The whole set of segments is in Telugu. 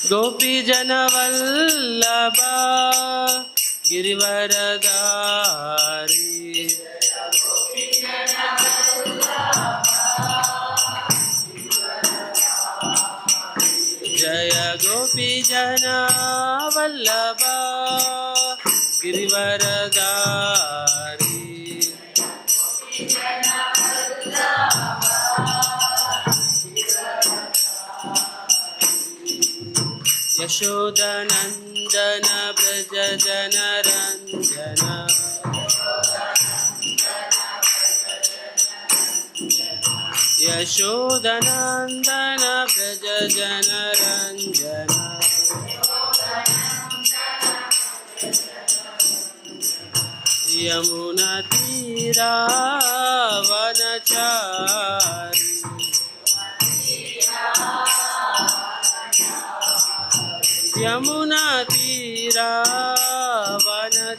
गोपीजनवल्लभ गिरिवरधारी जय गोपीजनवल्लभ गिरिवरधारी यशोदनन्दन व्रज जनरञ्जन यशोदनन्दन व्रज जनरञ्जन यमुनातीरावनचारी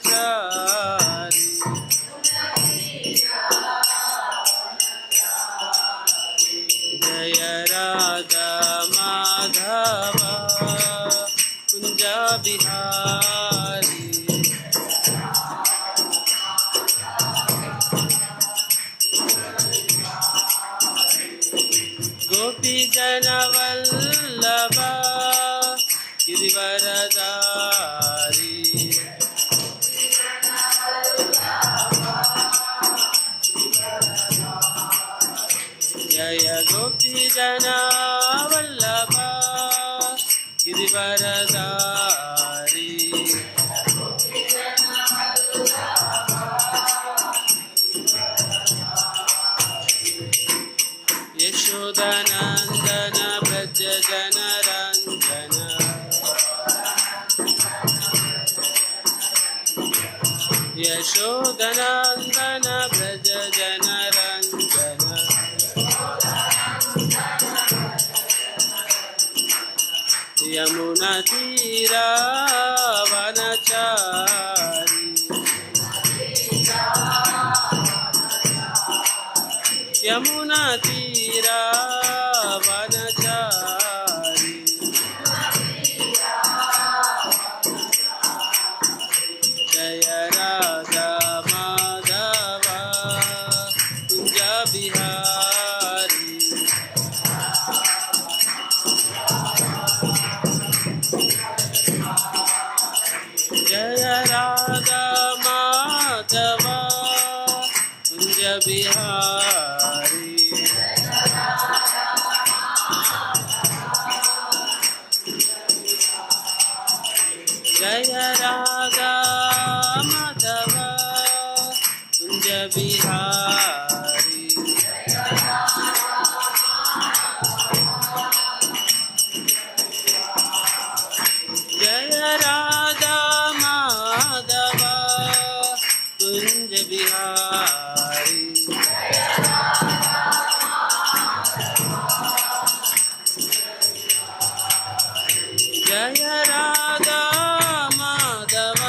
यमुनातीरावनचारी जय राधा माधव कुंज बिहारी गोपीजनवल्लभ गिरिवरधारी जय गोपीजनवल्लभ गिरिवरधारी यशोदनन्दन व्रज जनरञ्जन यशोदनन्दन व्रज जनरञ्जन यमुनातीरावनचारी यमुनातीरावनचारी जय राधा माधव कुंज बिहारी जय राधा माधव कुंज बिहारी जय राधा माधव कुंज बिहारी जय राधा माधव कुंज बिहारी जय राधा माधव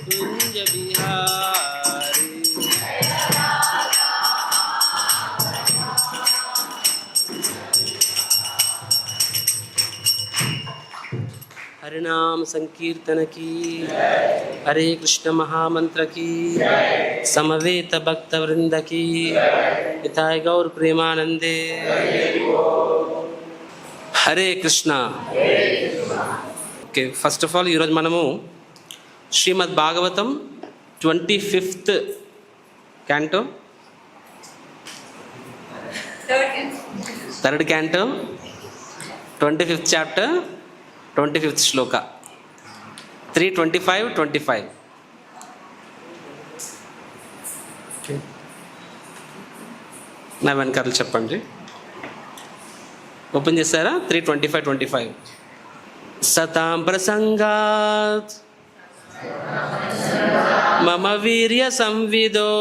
कुंज बिहारी हरिनाम संकीर्तन की हरे कृष्ण महामंत्र की समवेत भक्त वृंद की हिताय गौर प्रेमानंदे Hare Krishna okay first of all ఈరోజు మనము Srimad Bhagavatam 25th canto third canto 25th chapter 25th శ్లోక 3:25-25 నా వెనకాల చెప్పండి. ఓపెన్ చేస్తారా? 3:25-25 సతాం ప్రసంగాత్ మమ వీర్య సంవిదో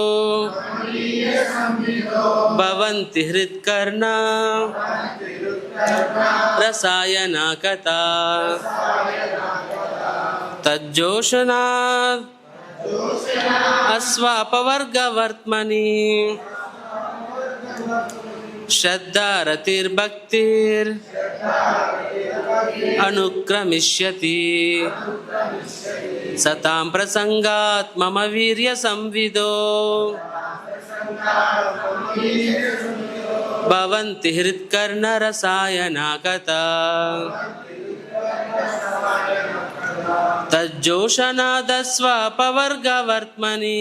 భవంతి హృత్కర్ణ రసాయన కథా తజ్జోషనాత్ అస్వాపవర్గవర్త్మని శ్రద్ధారతిర్భక్తిర్ అనుక్రమిష్యతి సతాం ప్రసంగాత్ మమ వీర్య సంవిదో భవంతి హృత్కర్ణ రసాయనాకతా తజ్జోషనాదస్వాపవర్గవర్త్మని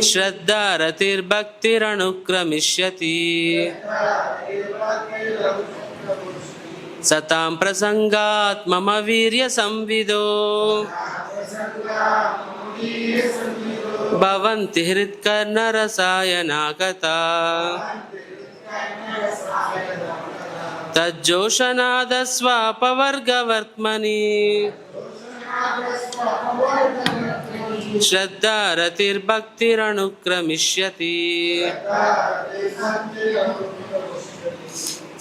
శ్రద్ధారతిర్భక్తిరనుక్రమిష్యతి సతాం ప్రసంగాత్ మమ వీర్య సంవిదో భవంతి హృత్కర్ణ రసాయనాకతా తజ్జోషనాదస్వాపవర్గవర్త్మని శ్రద్ధారతిర్భక్తిరనుక్రమిష్యతి.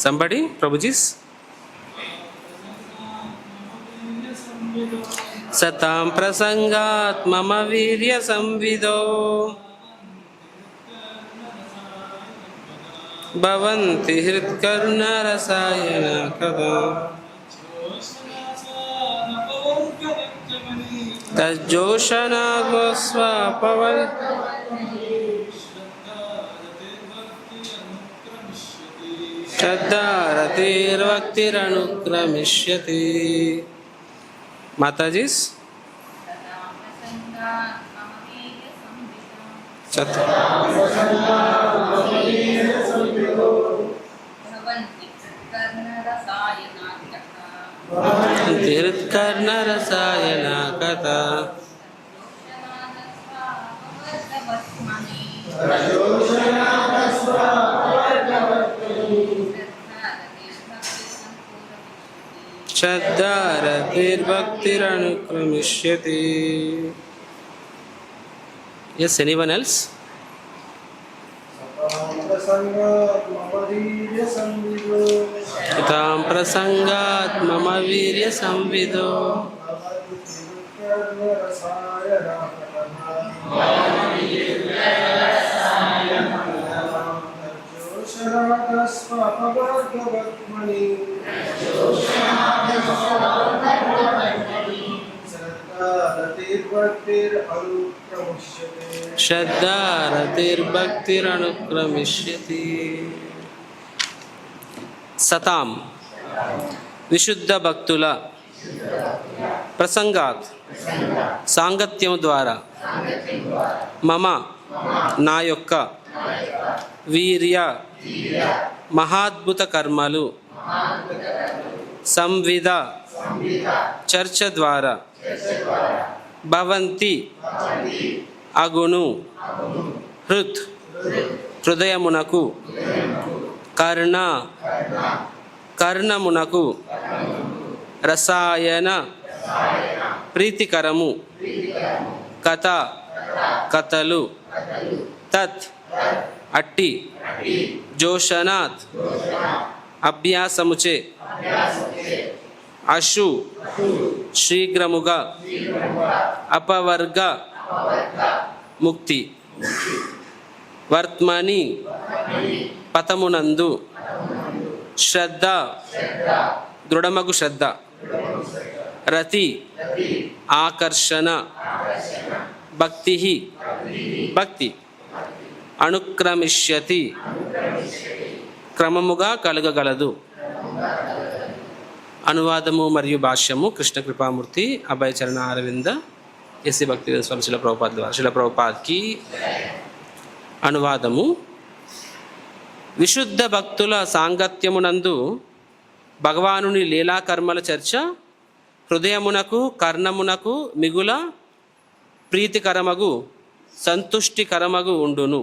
Somebody, Prabhuji's. సతాం ప్రసంగాత్ మమ వీర్య సంవిదో భవంతి హృత్కర్ణ రసాయనాకతా తజ్జోషనాగోస్వాపవర్ శ్రద్ధారతిర్భక్తిరనుక్రమిష్యతి. మాతాజీస్ హృత్కర్ణ రసాయనాకతా శ్రద్ధారతిర్భక్తిరనుక్రమిష్యతి. Yes, anyone else? సతాం ప్రసంగాత్ మమ వీర్య సంవిదో శ్రద్ధారతిర్భక్తిరనుక్రమిష్యతి. సతాం విశుద్ధ భక్తుల ప్రసంగాత్ సాంగత్యం ద్వారా మమ నా యొక్క వీర్య మహాద్భుత కర్మలు సంవిద చర్చ ద్వారా భవంతి అగును హృత్ హృదయమునకు కర్ణ కర్ణమునకు రసాయన ప్రీతికరము కథ కథలు తత్ అట్టి జోషనాత్ అభ్యాసముచే అశు శీఘ్రముగా అపవర్గ ముక్తి వర్త్మని పతమునందు శ్రద్ధ దృఢమగు శ్రద్ధ రతి ఆకర్షణ భక్తి భక్తి అనుక్రమిష్యతి క్రమముగా కలగగలదు. అనువాదము మరియు భాష్యము కృష్ణ కృపామూర్తి అభయచరణ అరవింద ఎస్సి భక్తి స్వామి శిల ప్రభుపాద ద్వారా. శిల ప్రభుపాద్కి అనువాదము. విశుద్ధ భక్తుల సాంగత్యమునందు భగవానుని లీలాకర్మల చర్చ హృదయమునకు కర్ణమునకు మిగుల ప్రీతికరమగు సంతుష్టికరమగు ఉండును.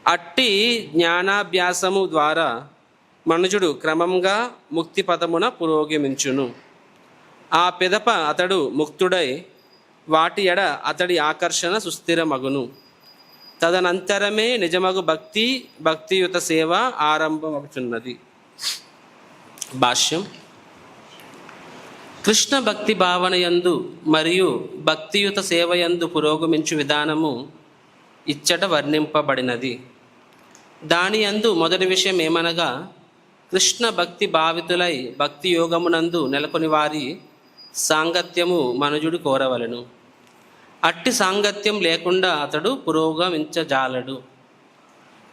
అట్టి జ్ఞానాభ్యాసము ద్వారా మనుజుడు క్రమంగా ముక్తి పదమున పురోగమించును. ఆ పిదప అతడు ముక్తుడై వాటి ఎడ అతడి ఆకర్షణ సుస్థిరమగును. తదనంతరమే నిజమగు భక్తియుత సేవ ఆరంభమవుతున్నది. భాష్యం. కృష్ణ భక్తి భావనయందు మరియు భక్తియుత సేవయందు పురోగమించు విధానము ఇచ్చట వర్ణింపబడినది. దాని యందు మొదటి విషయం ఏమనగా, కృష్ణ భక్తి భావితులై భక్తి యోగమునందు నెలకొని వారి సాంగత్యము మనుజుడు కోరవలెను. అట్టి సాంగత్యం లేకుండా అతడు పురోగమించజాలడు.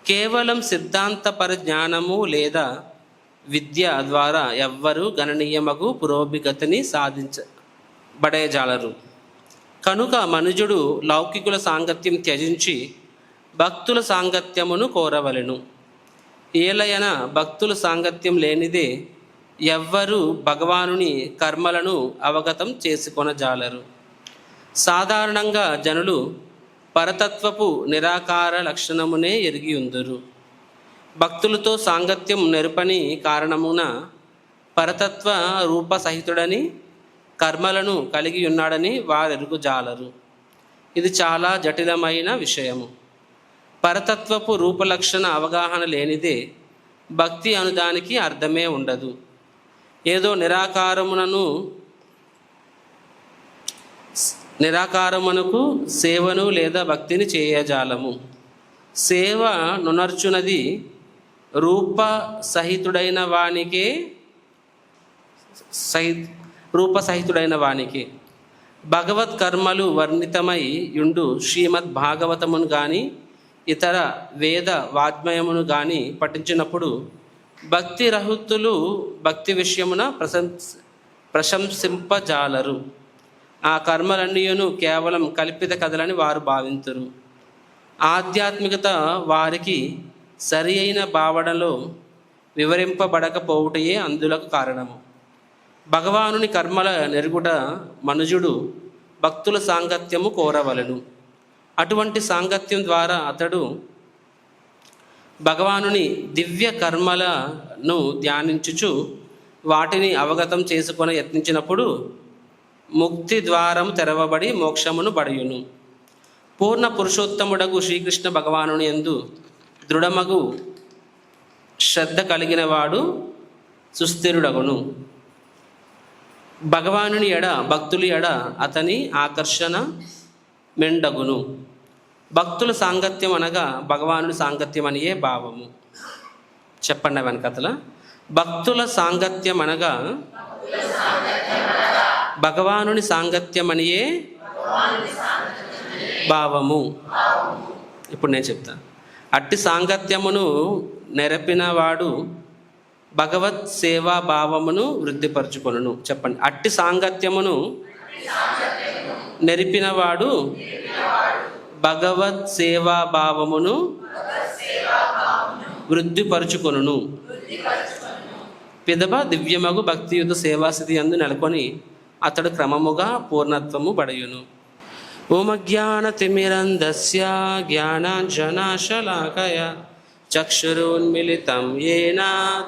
కేవలం సిద్ధాంత పరిజ్ఞానము లేదా విద్య ద్వారా ఎవ్వరూ గణనీయమగు పురోభిగతిని సాధించబడేజాలరు. కనుక మనుజుడు లౌకికుల సాంగత్యం త్యజించి భక్తుల సాంగత్యమును కోరవలెను. ఏలయన భక్తుల సాంగత్యం లేనిదే ఎవ్వరూ భగవానుని కర్మలను అవగతం చేసుకొనజాలరు. సాధారణంగా జనులు పరతత్వపు నిరాకార లక్షణమునే ఎరిగియుందురు. భక్తులతో సాంగత్యం నెరుపని కారణమున పరతత్వ రూపసహితుడని కర్మలను కలిగి ఉన్నాడని వారెరుగుజాలరు. ఇది చాలా జటిలమైన విషయము. పరతత్వపు రూపలక్షణ అవగాహన లేనిదే భక్తి అనుదానికి అర్థమే ఉండదు. ఏదో నిరాకారమునకు సేవను లేదా భక్తిని చేయజాలము. సేవ నునర్చునది రూపసహితుడైన వానికి భగవత్ కర్మలు వర్ణితమై యుండు శ్రీమద్ భాగవతమును గాని ఇతర వేద వాజ్మయమును గాని పఠించినప్పుడు భక్తి రహితులు భక్తి విషయమున ప్రశంసింపజాలరు. ఆ కర్మలన్నీయును కేవలం కల్పిత కథలని వారు భావింతురు. ఆధ్యాత్మికత వారికి సరి అయిన భావనలో వివరింపబడకపోవుటయే అందులకు కారణము. భగవానుని కర్మల నెరుగుట మనుజుడు భక్తుల సాంగత్యము కోరవలెను. అటువంటి సాంగత్యం ద్వారా అతడు భగవానుని దివ్య కర్మలను ధ్యానించుచు వాటిని అవగతం చేసుకొని యత్నించినప్పుడు ముక్తి ద్వారం తెరవబడి మోక్షమును బడియును. పూర్ణ పురుషోత్తముడగు శ్రీకృష్ణ భగవానుని యందు దృఢమగు శ్రద్ధ కలిగిన వాడు సుస్థిరుడగును. భగవానుని ఎడ భక్తులు ఎడ అతని ఆకర్షణ మెండగును. భక్తుల సాంగత్యం అనగా భగవానుని సాంగత్యం అనియే భావము. చెప్పండి వెనకతల. భక్తుల సాంగత్యం అనగా భగవానుని సాంగత్యం అనియే భావము. ఇప్పుడు నేను చెప్తాను. అట్టి సాంగత్యమును నెరపినవాడు భగవత్ సేవా భావమును వృద్ధిపరచుకొనును. చెప్పండి. అట్టి సాంగత్యమును నెరిపినవాడు భగవత్ సేవా భావమును వృద్ధిపరచుకొనును. పిదప దివ్యమగు భక్తియుత సేవాస్థితి అందు నెలకొని అతడు క్రమముగా పూర్ణత్వము పడయును. ఓమజ్ఞానతిమిరంధస్య జ్ఞానాంజనశలాకయ చక్షురున్మిళితం యేన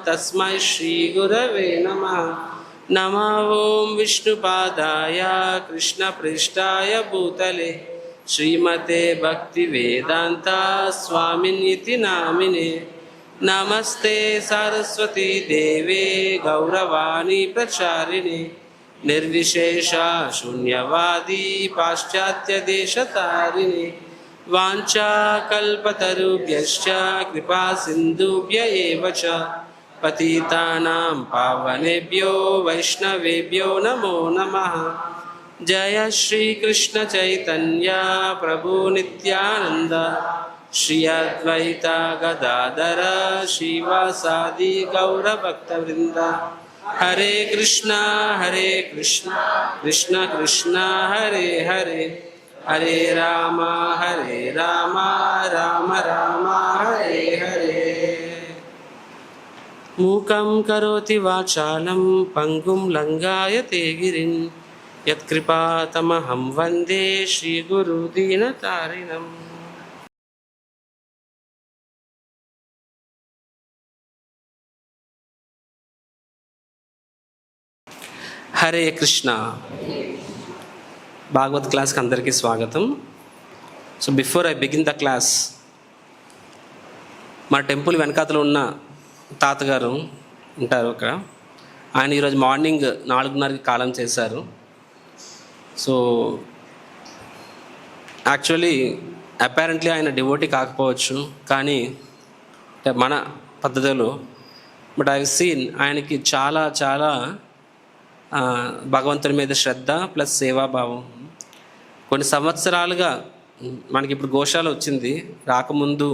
తస్మై శ్రీగురవే నమః. నమో ఓం విష్ణుపాదాయ కృష్ణప్రేష్ఠాయ భూతలే శ్రీమతే భక్తివేదాంత స్వామిన్యితి నామినే. నమస్తే సరస్వతీ దేవే గౌరవాణి ప్రచారిణే నిర్విశేష శూన్యవాది పాశ్చాత్య దేశతారిణి. వాంఛాకల్పతరుభ్యశ్చ కృపా సింధుభ్య ఏవ చ పతితానాం పావనేభ్యో వైష్ణవేభ్యో నమో నమః. జయ శ్రీకృష్ణ చైతన్య ప్రభు నిత్యానంద శ్రీ అద్వైత గదాధర శ్రీవాసాది గౌరభక్తవృంద. హరే కృష్ణ కృష్ణ కృష్ణ హరే హరే హరే రామ రామ రామ హరే హరే. మూకం కరోతి వాచాలం పంగుం లంఘాయతే గిరిం యత్కృపాతమహం వందే శ్రీగురు దీనతారిణం. హరే కృష్ణ. భాగవత్ క్లాస్కి అందరికీ స్వాగతం. So before I begin the class, మా టెంపుల్ వెనకాతలో ఉన్న తాతగారు ఉంటారు అక్కడ. ఆయన ఈరోజు మార్నింగ్ 4:30కి కాలం చేశారు. సో యాక్చువల్లీ అపారెంట్లీ ఆయన డివోటీ కాకపోవచ్చు, కానీ మన పద్ధతిలో బట్ ఐ సీన్ ఆయనకి చాలా చాలా భగవంతుని మీద శ్రద్ధ ప్లస్ సేవాభావం. కొన్ని సంవత్సరాలుగా మనకి ఇప్పుడు గోశాల వచ్చింది, రాకముందు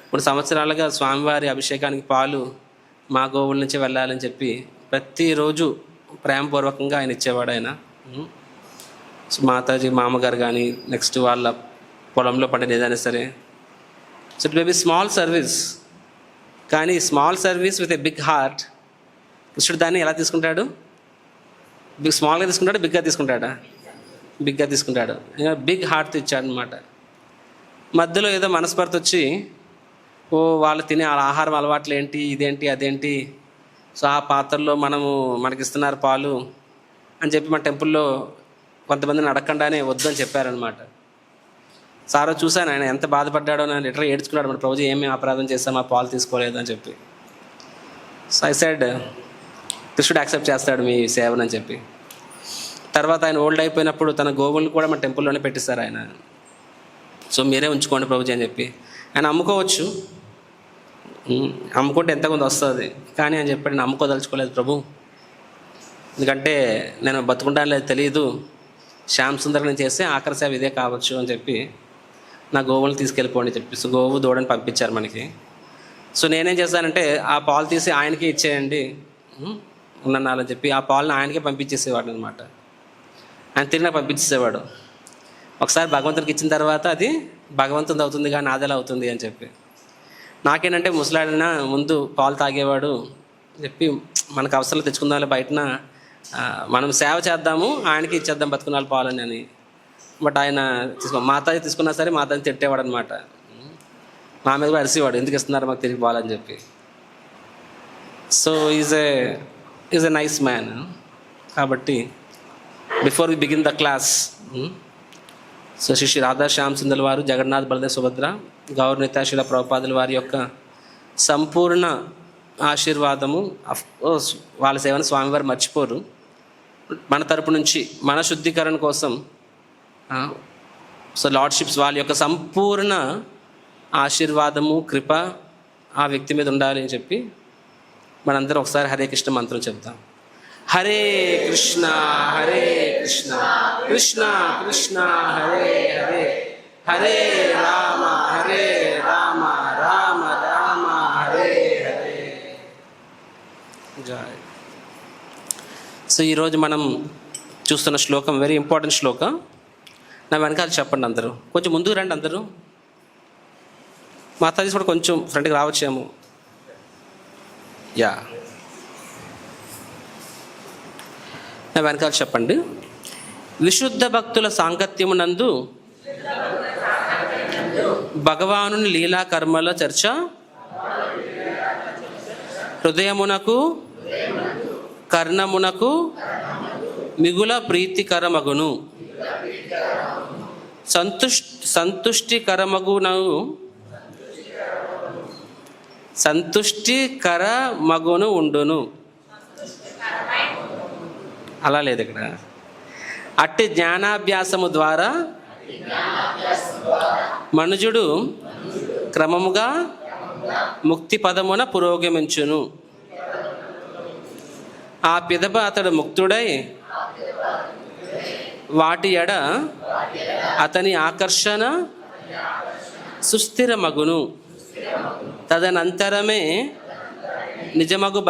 కొన్ని సంవత్సరాలుగా స్వామివారి అభిషేకానికి పాలు మా గోవుల నుంచి వెళ్ళాలని చెప్పి ప్రతిరోజు ప్రేమపూర్వకంగా ఆయన ఇచ్చేవాడు ఆయన. సో మాతాజీ మామగారు కానీ నెక్స్ట్ వాళ్ళ పొలంలో పండిన ఏదైనా సరే. So it may be small service, కానీ small service with a big heart. కృష్ణుడు దాన్ని ఎలా తీసుకుంటాడు? స్మాల్గా తీసుకుంటాడా, బిగ్గా తీసుకుంటాడా? బిగ్గా తీసుకుంటాడు. బిగ్ హార్ట్ ఇచ్చాడు అనమాట. మధ్యలో ఏదో మనస్పర్ధ వచ్చి, ఓ వాళ్ళు తినే ఆహారం అలవాట్లు ఏంటి, ఇదేంటి అదేంటి, సో ఆ పాత్రలో మనకిస్తున్నారు పాలు అని చెప్పి మన టెంపుల్లో కొంతమందిని అడగకుండానే వద్దని చెప్పారనమాట. సారో చూశాను ఆయన ఎంత బాధపడ్డాడో, నేను లిటరల్ ఏడ్చుకున్నాడు, మన ప్రభుజీ ఏమేమి అపరాధం చేస్తాం, ఆ పాలు తీసుకోలేదు అని చెప్పి. సో ఐ సెడ్ కృష్ణుడు యాక్సెప్ట్ చేస్తాడు మీ సేవనని చెప్పి. తర్వాత ఆయన ఓల్డ్ అయిపోయినప్పుడు తన గోవులను కూడా మన టెంపుల్లోనే పెట్టిస్తారు ఆయన. సో మీరే ఉంచుకోండి ప్రభుజీ అని చెప్పి. ఆయన అమ్ముకోవచ్చు, అమ్ముకుంటే ఎంత కొంత వస్తుంది, కానీ అని చెప్పి నేను అమ్ముకోదలుచుకోలేదు ప్రభు, ఎందుకంటే నేను బతుకుంటాను లేదు తెలియదు, శ్యామ్ సుందర్ నేను చేస్తే ఆఖరి సేవ ఇదే కావచ్చు అని చెప్పి నా గోవులను తీసుకెళ్ళిపోండి చెప్పి. సో గోవు దూడని పంపించారు మనకి. సో నేనేం చేశానంటే ఆ పాలు తీసి ఆయనకి ఇచ్చేయండి ఉన్నానని చెప్పి ఆ పాలను ఆయనకే పంపించేసేవాడు అనమాట. ఆయన తిరిగి నాకు పంపించేసేవాడు. ఒకసారి భగవంతుడికి ఇచ్చిన తర్వాత అది భగవంతుది అవుతుంది కానీ నాదెలా అవుతుంది అని చెప్పి. నాకేంటంటే ముసలాడిన ముందు పాలు తాగేవాడు చెప్పి మనకు అవసరం తెచ్చుకుందాం బయటన, మనం సేవ చేద్దాము ఆయనకి ఇచ్చేద్దాం బతుకున్నాళ్ళు పాలని అని. బట్ ఆయన మాతాజీ తీసుకున్నా సరే మాతాజీ తిట్టేవాడు అనమాట. మా మీద కూడా అరిసేవాడు, ఎందుకు ఇస్తున్నారు మాకు తిరిగి పాలని చెప్పి. So is a nice man. కాబట్టి before we begin the class, so Shri Radha Shyam Sundar వారు, జగన్నాథ్ బలదేవ్ సుభద్ర, గౌర్ నిత్యాశీల ప్రభుపాదుల వారి యొక్క సంపూర్ణ ఆశీర్వాదము. అఫ్కోర్స్ వాళ్ళ సేవను స్వామివారు మర్చిపోరు. మన తరపు నుంచి మన శుద్ధీకరణ కోసం సో లార్డ్షిప్స్ వాళ్ళ యొక్క సంపూర్ణ ఆశీర్వాదము కృప ఆ వ్యక్తి మీద ఉండాలి అని చెప్పి మనందరం ఒకసారి హరే కృష్ణ మంత్రం చెప్తాం. హరే కృష్ణ హరే కృష్ణ కృష్ణ కృష్ణ హరే హరే, హరే రామ రామ రామ హరే హరే. జై. సో ఈరోజు మనం చూస్తున్న శ్లోకం వెరీ ఇంపార్టెంట్ శ్లోకం. నా వెనకాల చెప్పండి అందరూ, కొంచెం ముందుకు రండి అందరూ. మాతాజీ కూడా కొంచెం ఫ్రంట్కి రావచ్చేమో. యా, నా వెనకాల చెప్పండి. విశుద్ధ భక్తుల సాంగత్యమునందు భగవానుని లీలా కర్మల చర్చ హృదయమునకు కర్ణమునకు మిగుల ప్రీతికరమగును, సంతుష్టికరమగును ఉండును. అలా లేదు ఇక్కడ. అట్టి జ్ఞానాభ్యాసము ద్వారా మనుజుడు క్రమముగా ముక్తి పదమున పురోగమించును. ఆ పిదప అతడు ముక్తుడై వాటి ఎడ అతని ఆకర్షణ సుస్థిరమగును. తదనంతరమే నిజమగు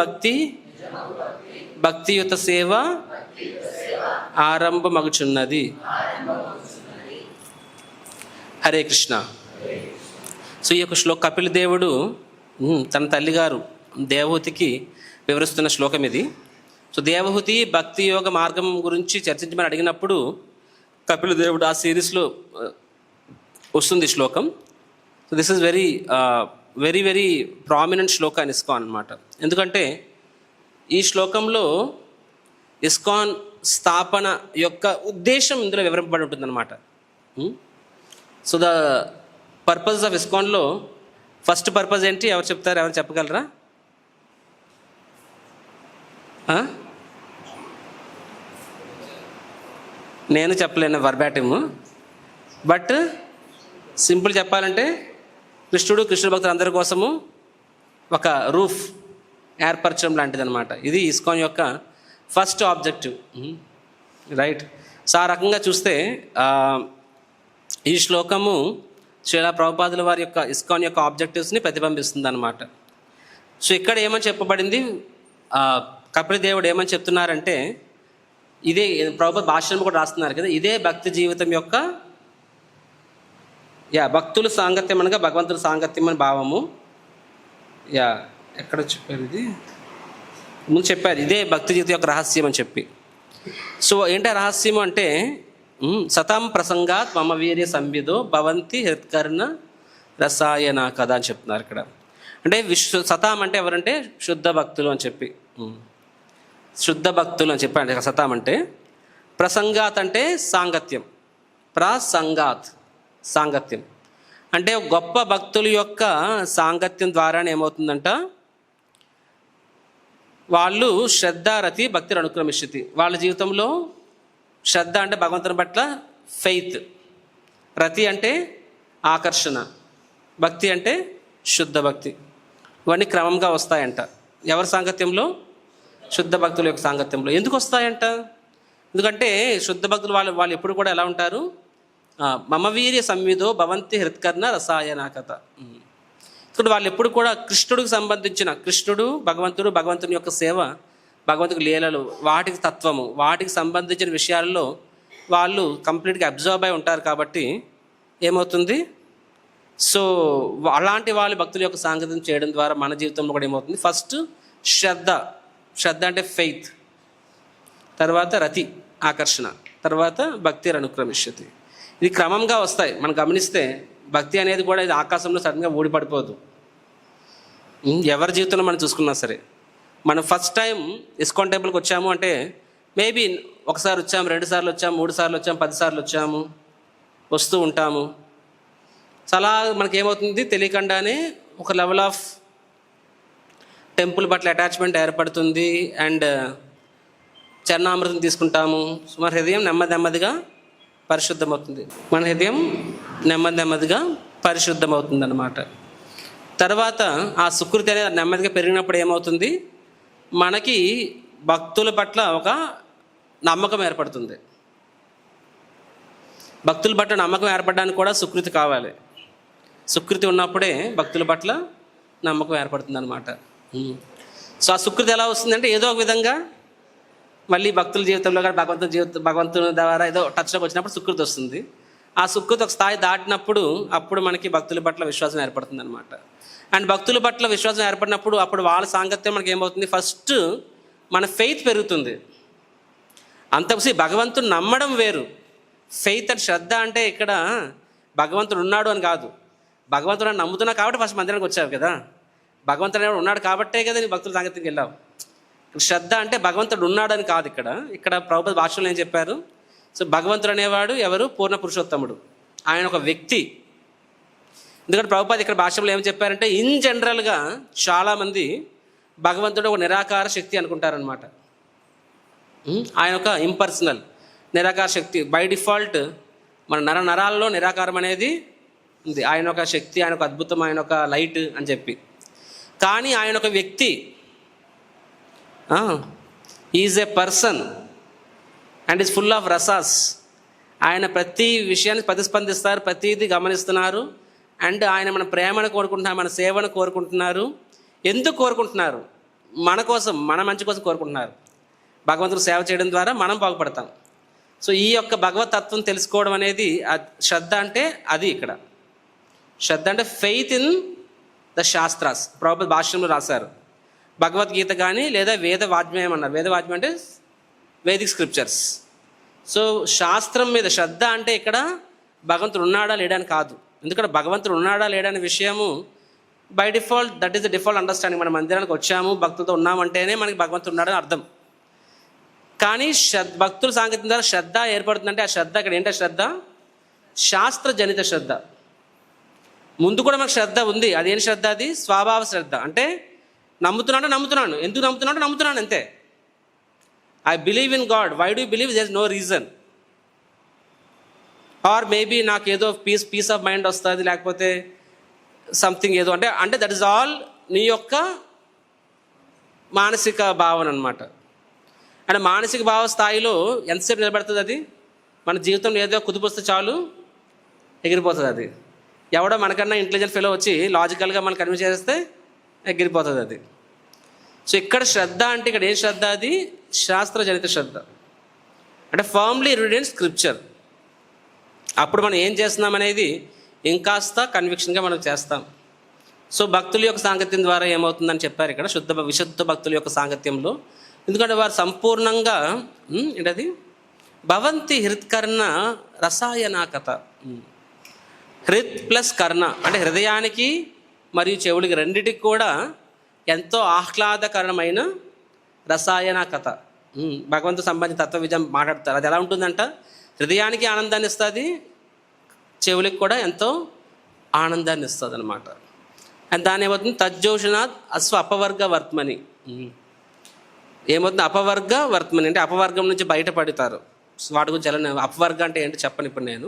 భక్తియుత సేవ ఆరంభమగుచున్నది. హరే కృష్ణ. సో ఈ యొక్క శ్లోక కపిల దేవుడు తన తల్లిగారు దేవహూతికి వివరిస్తున్న శ్లోకం ఇది. సో దేవహూతి భక్తి యోగ మార్గం గురించి చర్చించమని అడిగినప్పుడు కపిల దేవుడు ఆ సిరీస్లో వస్తుంది శ్లోకం. So this is very very very prominent Shloka in ISKCON అనమాట. ఎందుకంటే ఈ శ్లోకంలో ఇస్కాన్ స్థాపన యొక్క ఉద్దేశం ఇందులో వివరింపబడి ఉంటుందన్నమాట. సో ద పర్పస్ ఆఫ్ ఇస్కాన్లో ఫస్ట్ పర్పస్ ఏంటి, ఎవరు చెప్తారు, ఎవరు చెప్పగలరా? నేను చెప్పలేను వర్బాటిమ్, బట్ సింపుల్ చెప్పాలంటే కృష్ణ భక్తులు అందరి కోసము ఒక రూఫ్ ఏర్పరచడం లాంటిది అనమాట. ఇది ఇస్కాన్ యొక్క ఫస్ట్ ఆబ్జెక్టివ్, రైట్. సో ఆ రకంగా చూస్తే ఈ శ్లోకము శ్రీలా ప్రభుపాదుల వారి యొక్క ఇస్కాన్ యొక్క ఆబ్జెక్టివ్స్ని ప్రతిబింబిస్తుంది అనమాట. సో ఇక్కడ ఏమని చెప్పబడింది, కపిలదేవుడు ఏమని చెప్తున్నారంటే, ఇదే ప్రభుపాద భాష్యం కూడా రాస్తున్నారు కదా, ఇదే భక్తి జీవితం యొక్క భక్తుల సాంగత్యం అనగా భగవంతుల సాంగత్యం అని భావము. ఎక్కడ చెప్పారు ఇది, ముందు చెప్పారు ఇదే భక్తి జీవితం యొక్క రహస్యం అని చెప్పి. సో ఏంటి రహస్యం అంటే, సతాం ప్రసంగాత్ మమ వీర్య సంవిదో భవంతి హృత్కర్ణ రసాయన కదా అని చెప్తున్నారు ఇక్కడ. అంటే సతాం అంటే ఎవరంటే శుద్ధ భక్తులు అని చెప్పి, శుద్ధ భక్తులు అని చెప్పండి సతాం అంటే. ప్రసంగాత్ అంటే సాంగత్యం, ప్రసంగాత్ సాంగత్యం అంటే గొప్ప భక్తుల యొక్క సాంగత్యం ద్వారానే ఏమవుతుందంట, వాళ్ళు శ్రద్ధారతి భక్తిని అనుక్రమిష్యతి. వాళ్ళ జీవితంలో శ్రద్ధ అంటే భగవంతుని పట్ల ఫెయిత్, రతి అంటే ఆకర్షణ, భక్తి అంటే శుద్ధ భక్తి, ఇవన్నీ క్రమంగా వస్తాయంట. ఎవరి సాంగత్యంలో? శుద్ధ భక్తుల యొక్క సాంగత్యంలో. ఎందుకు వస్తాయంట? ఎందుకంటే శుద్ధ భక్తులు వాళ్ళు ఎప్పుడు కూడా ఎలా ఉంటారు, మమ వీర్య సంవిదో భవంతి హృత్కర్ణ రసాయనాకత. ఇక్కడ వాళ్ళు ఎప్పుడు కూడా కృష్ణుడికి సంబంధించిన, కృష్ణుడు భగవంతుని యొక్క సేవ, భగవంతుడి లీలలు, వాటికి తత్వము, వాటికి సంబంధించిన విషయాల్లో వాళ్ళు కంప్లీట్గా అబ్జర్వ్ అయి ఉంటారు. కాబట్టి ఏమవుతుంది, సో అలాంటి వాళ్ళు భక్తుల యొక్క సాంగత్యం చేయడం ద్వారా మన జీవితంలో కూడా ఏమవుతుంది, ఫస్ట్ శ్రద్ధ అంటే ఫెయిత్, తర్వాత రతి ఆకర్షణ, తర్వాత భక్తి అనుక్రమిష్యతి. ఇది క్రమంగా వస్తాయి. మనం గమనిస్తే భక్తి అనేది కూడా ఇది ఆకాశంలో సడన్గా ఊడిపడిపోదు. ఎవరి జీవితంలో మనం చూసుకున్నా సరే, మనం ఫస్ట్ టైం ఇస్కాన్ టెంపుల్కి వచ్చాము అంటే మేబీ ఒకసారి వచ్చాము, 2 సార్లు వచ్చాము, 3 సార్లు వచ్చాము, 10 సార్లు వచ్చాము, వస్తూ ఉంటాము. చాలా మనకేమవుతుంది, తెలియకుండానే ఒక లెవెల్ ఆఫ్ టెంపుల్ పట్ల అటాచ్మెంట్ ఏర్పడుతుంది. అండ్ చరణామృతం తీసుకుంటాము. మన హృదయం నెమ్మదిగా పరిశుద్ధమవుతుంది. మన హృదయం నెమ్మదిగా పరిశుద్ధమవుతుంది అన్నమాట. తర్వాత ఆ సుకృతి అనేది నెమ్మదిగా పెరిగినప్పుడు ఏమవుతుంది, మనకి భక్తుల పట్ల ఒక నమ్మకం ఏర్పడుతుంది. భక్తుల పట్ల నమ్మకం ఏర్పడడానికి కూడా సుకృతి కావాలి. సుకృతి ఉన్నప్పుడే భక్తుల పట్ల నమ్మకం ఏర్పడుతుంది అనమాట. సో ఆ సుకృతి ఎలా వస్తుందంటే, ఏదో ఒక విధంగా మళ్ళీ భక్తుల జీవితంలో కానీ భగవంతుని ద్వారా ఏదో టచ్లోకి వచ్చినప్పుడు సుకృతి వస్తుంది. ఆ సుకృతి ఒక స్థాయి దాటినప్పుడు అప్పుడు మనకి భక్తుల పట్ల విశ్వాసం ఏర్పడుతుంది అనమాట. అండ్ భక్తుల పట్ల విశ్వాసం ఏర్పడినప్పుడు అప్పుడు వాళ్ళ సాంగత్యం మనకి ఏమవుతుంది, ఫస్ట్ మన ఫెయిత్ పెరుగుతుంది. భగవంతుని నమ్మడం వేరు, ఫెయిత్ అండ్ శ్రద్ధ అంటే ఇక్కడ భగవంతుడు ఉన్నాడు అని కాదు. భగవంతుడు అని నమ్ముతున్నా కాబట్టి ఫస్ట్ మందిరానికి వచ్చావు కదా, భగవంతుడు ఉన్నాడు కాబట్టే కదా నీ భక్తుల సాంగత్యంకి వెళ్ళావు. శ్రద్ధ అంటే భగవంతుడు ఉన్నాడని కాదు. ఇక్కడ ప్రభుపాద భాషలో ఏం చెప్పారు, సో భగవంతుడు అనేవాడు ఎవరు, పూర్ణ పురుషోత్తముడు, ఆయన ఒక వ్యక్తి. ఎందుకంటే ప్రభుపాద ఇక్కడ భాషలో ఏం చెప్పారంటే, ఇన్ జనరల్గా చాలామంది భగవంతుడు ఒక నిరాకార శక్తి అనుకుంటారనమాట. ఆయన ఒక ఇంపర్సనల్ నిరాకార శక్తి. బై డిఫాల్ట్ మన నరాల్లో నిరాకారం అనేది ఉంది. ఆయన ఒక శక్తి, ఆయన ఒక అద్భుతం, ఆయన ఒక లైట్ అని చెప్పి. కానీ ఆయన ఒక వ్యక్తి, is a person and is full of rasas. ఆయన ప్రతి విషయాన్ని ప్రతిస్పందిస్తారు, ప్రతిదీ గమనిస్తున్నారు. అండ్ ఆయన మన ప్రేమను కోరుకుంటున్నారు, మన సేవను కోరుకుంటున్నారు. ఎందుకు కోరుకుంటున్నారు? మన కోసం, మన మంచి కోసం కోరుకుంటున్నారు. భగవంతుడు సేవ చేయడం ద్వారా మనం బాగుపడతాం. సో ఈ యొక్క భగవతత్వం తెలుసుకోవడం అనేది శ్రద్ధ అంటే అది. ఇక్కడ శ్రద్ధ అంటే faith in the shastras. Prabhupada భాష్యంలో రాశారు, భగవద్గీత కానీ లేదా వేద వాజ్మయం అన్నారు. వేద వాజ్మయం అంటే వేదిక్ స్క్రిప్చర్స్. సో శాస్త్రం మీద శ్రద్ధ అంటే ఇక్కడ భగవంతుడు ఉన్నాడా లేడని కాదు. ఎందుకంటే భగవంతుడు ఉన్నాడా లేడనే విషయము by default, that is the default understanding. మన మందిరానికి వచ్చాము, భక్తులతో ఉన్నామంటేనే మనకి భగవంతుడు ఉన్నాడని అర్థం. కానీ భక్తుల సాంగత్యం ద్వారా శ్రద్ధ ఏర్పడుతుందంటే ఆ శ్రద్ధ ఇక్కడ ఏంటో శ్రద్ధ శాస్త్రజనిత శ్రద్ధ. ముందు కూడా మనకు శ్రద్ధ ఉంది. అదేంటి శ్రద్ధ? అది స్వభావ శ్రద్ధ. అంటే నమ్ముతున్నాను. ఎందుకు నమ్ముతున్నాను అంతే. I believe in God. Why do believe? There is no reason. Or maybe నాకు ఏదో పీస్ ఆఫ్ మైండ్ వస్తుంది, లేకపోతే సంథింగ్ ఏదో అంటే దట్ ఈస్ ఆల్ నీ యొక్క మానసిక భావన అనమాట. అంటే మానసిక భావ స్థాయిలో ఎంతసేపు నిలబడుతుంది అది? మన జీవితంలో ఏదో కుదిపొస్తే చాలు ఎగిరిపోతుంది అది. ఎవడో మనకన్నా ఇంటెలిజెంట్ ఫెలో వచ్చి లాజికల్గా మనకు కన్విన్స్ చేస్తే ఎగిరిపోతుంది అది. సో ఇక్కడ శ్రద్ధ అంటే ఇక్కడ ఏం శ్రద్ధ? అది శాస్త్రజనిత శ్రద్ధ, అంటే ఫర్మ్లీ రూటెడ్ ఇన్ స్క్రిప్చర్. అప్పుడు మనం ఏం చేస్తున్నాం అనేది ఇంకాస్త కన్విక్షన్గా మనం చేస్తాం. సో భక్తుల యొక్క సాంగత్యం ద్వారా ఏమవుతుందని చెప్పారు ఇక్కడ, విశుద్ధ భక్తుల యొక్క సాంగత్యంలో. ఎందుకంటే వారు సంపూర్ణంగా ఏంటది భవంతి హృత్కర్ణ రసాయనాకత. హృత్ ప్లస్ కర్ణ అంటే హృదయానికి మరియు చెవులకి రెండిటికి కూడా ఎంతో ఆహ్లాదకరమైన రసాయన కథ. భగవంతు సంబంధించిన తత్వ విజయం మాట్లాడతారు. అది ఎలా ఉంటుందంట? హృదయానికి ఆనందాన్ని ఇస్తుంది, చెవులకి కూడా ఎంతో ఆనందాన్ని ఇస్తుంది అనమాట. అండ్ దాని ఏమవుతుంది? తజ్జోషణాత్ అస్వ అపవర్గ వర్త్మని. ఏమవుతుంది? అపవర్గ వర్త్మని అంటే అపవర్గం నుంచి బయటపడతారు. వాటి గురించి ఎలా, అపవర్గ అంటే ఏంటి చెప్పను ఇప్పుడు నేను.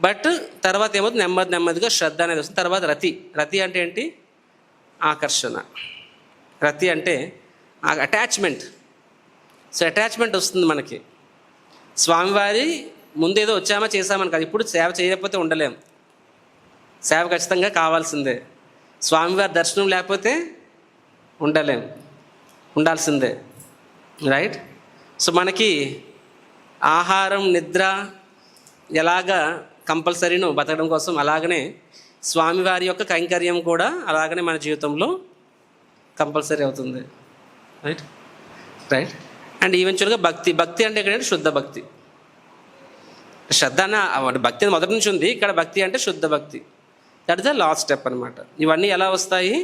బట్ తర్వాత ఏమవుతుంది? నెమ్మదిగా శ్రద్ధ అనేది వస్తుంది. తర్వాత రతి అంటే ఏంటి? ఆకర్షణ. రతి అంటే అటాచ్మెంట్. సో అటాచ్మెంట్ వస్తుంది మనకి. స్వామివారి ముందేదో వచ్చామా చేసామని కాదు, ఇప్పుడు సేవ చేయకపోతే ఉండలేం. సేవ ఖచ్చితంగా కావాల్సిందే. స్వామివారి దర్శనం లేకపోతే ఉండలేం, ఉండాల్సిందే. రైట్? సో మనకి ఆహారం నిద్ర ఎలాగా కంపల్సరీను బతకడం కోసం, అలాగనే స్వామివారి యొక్క కైంకర్యం కూడా అలాగనే మన జీవితంలో కంపల్సరీ అవుతుంది. రైట్? అండ్ ఈవెన్చువల్గా భక్తి అంటే ఇక్కడ శుద్ధ భక్తి. శ్రద్ధ అన్న భక్తి మొదటి నుంచి ఉంది, ఇక్కడ భక్తి అంటే శుద్ధ భక్తి. That is the last step అనమాట. ఇవన్నీ ఎలా వస్తాయి?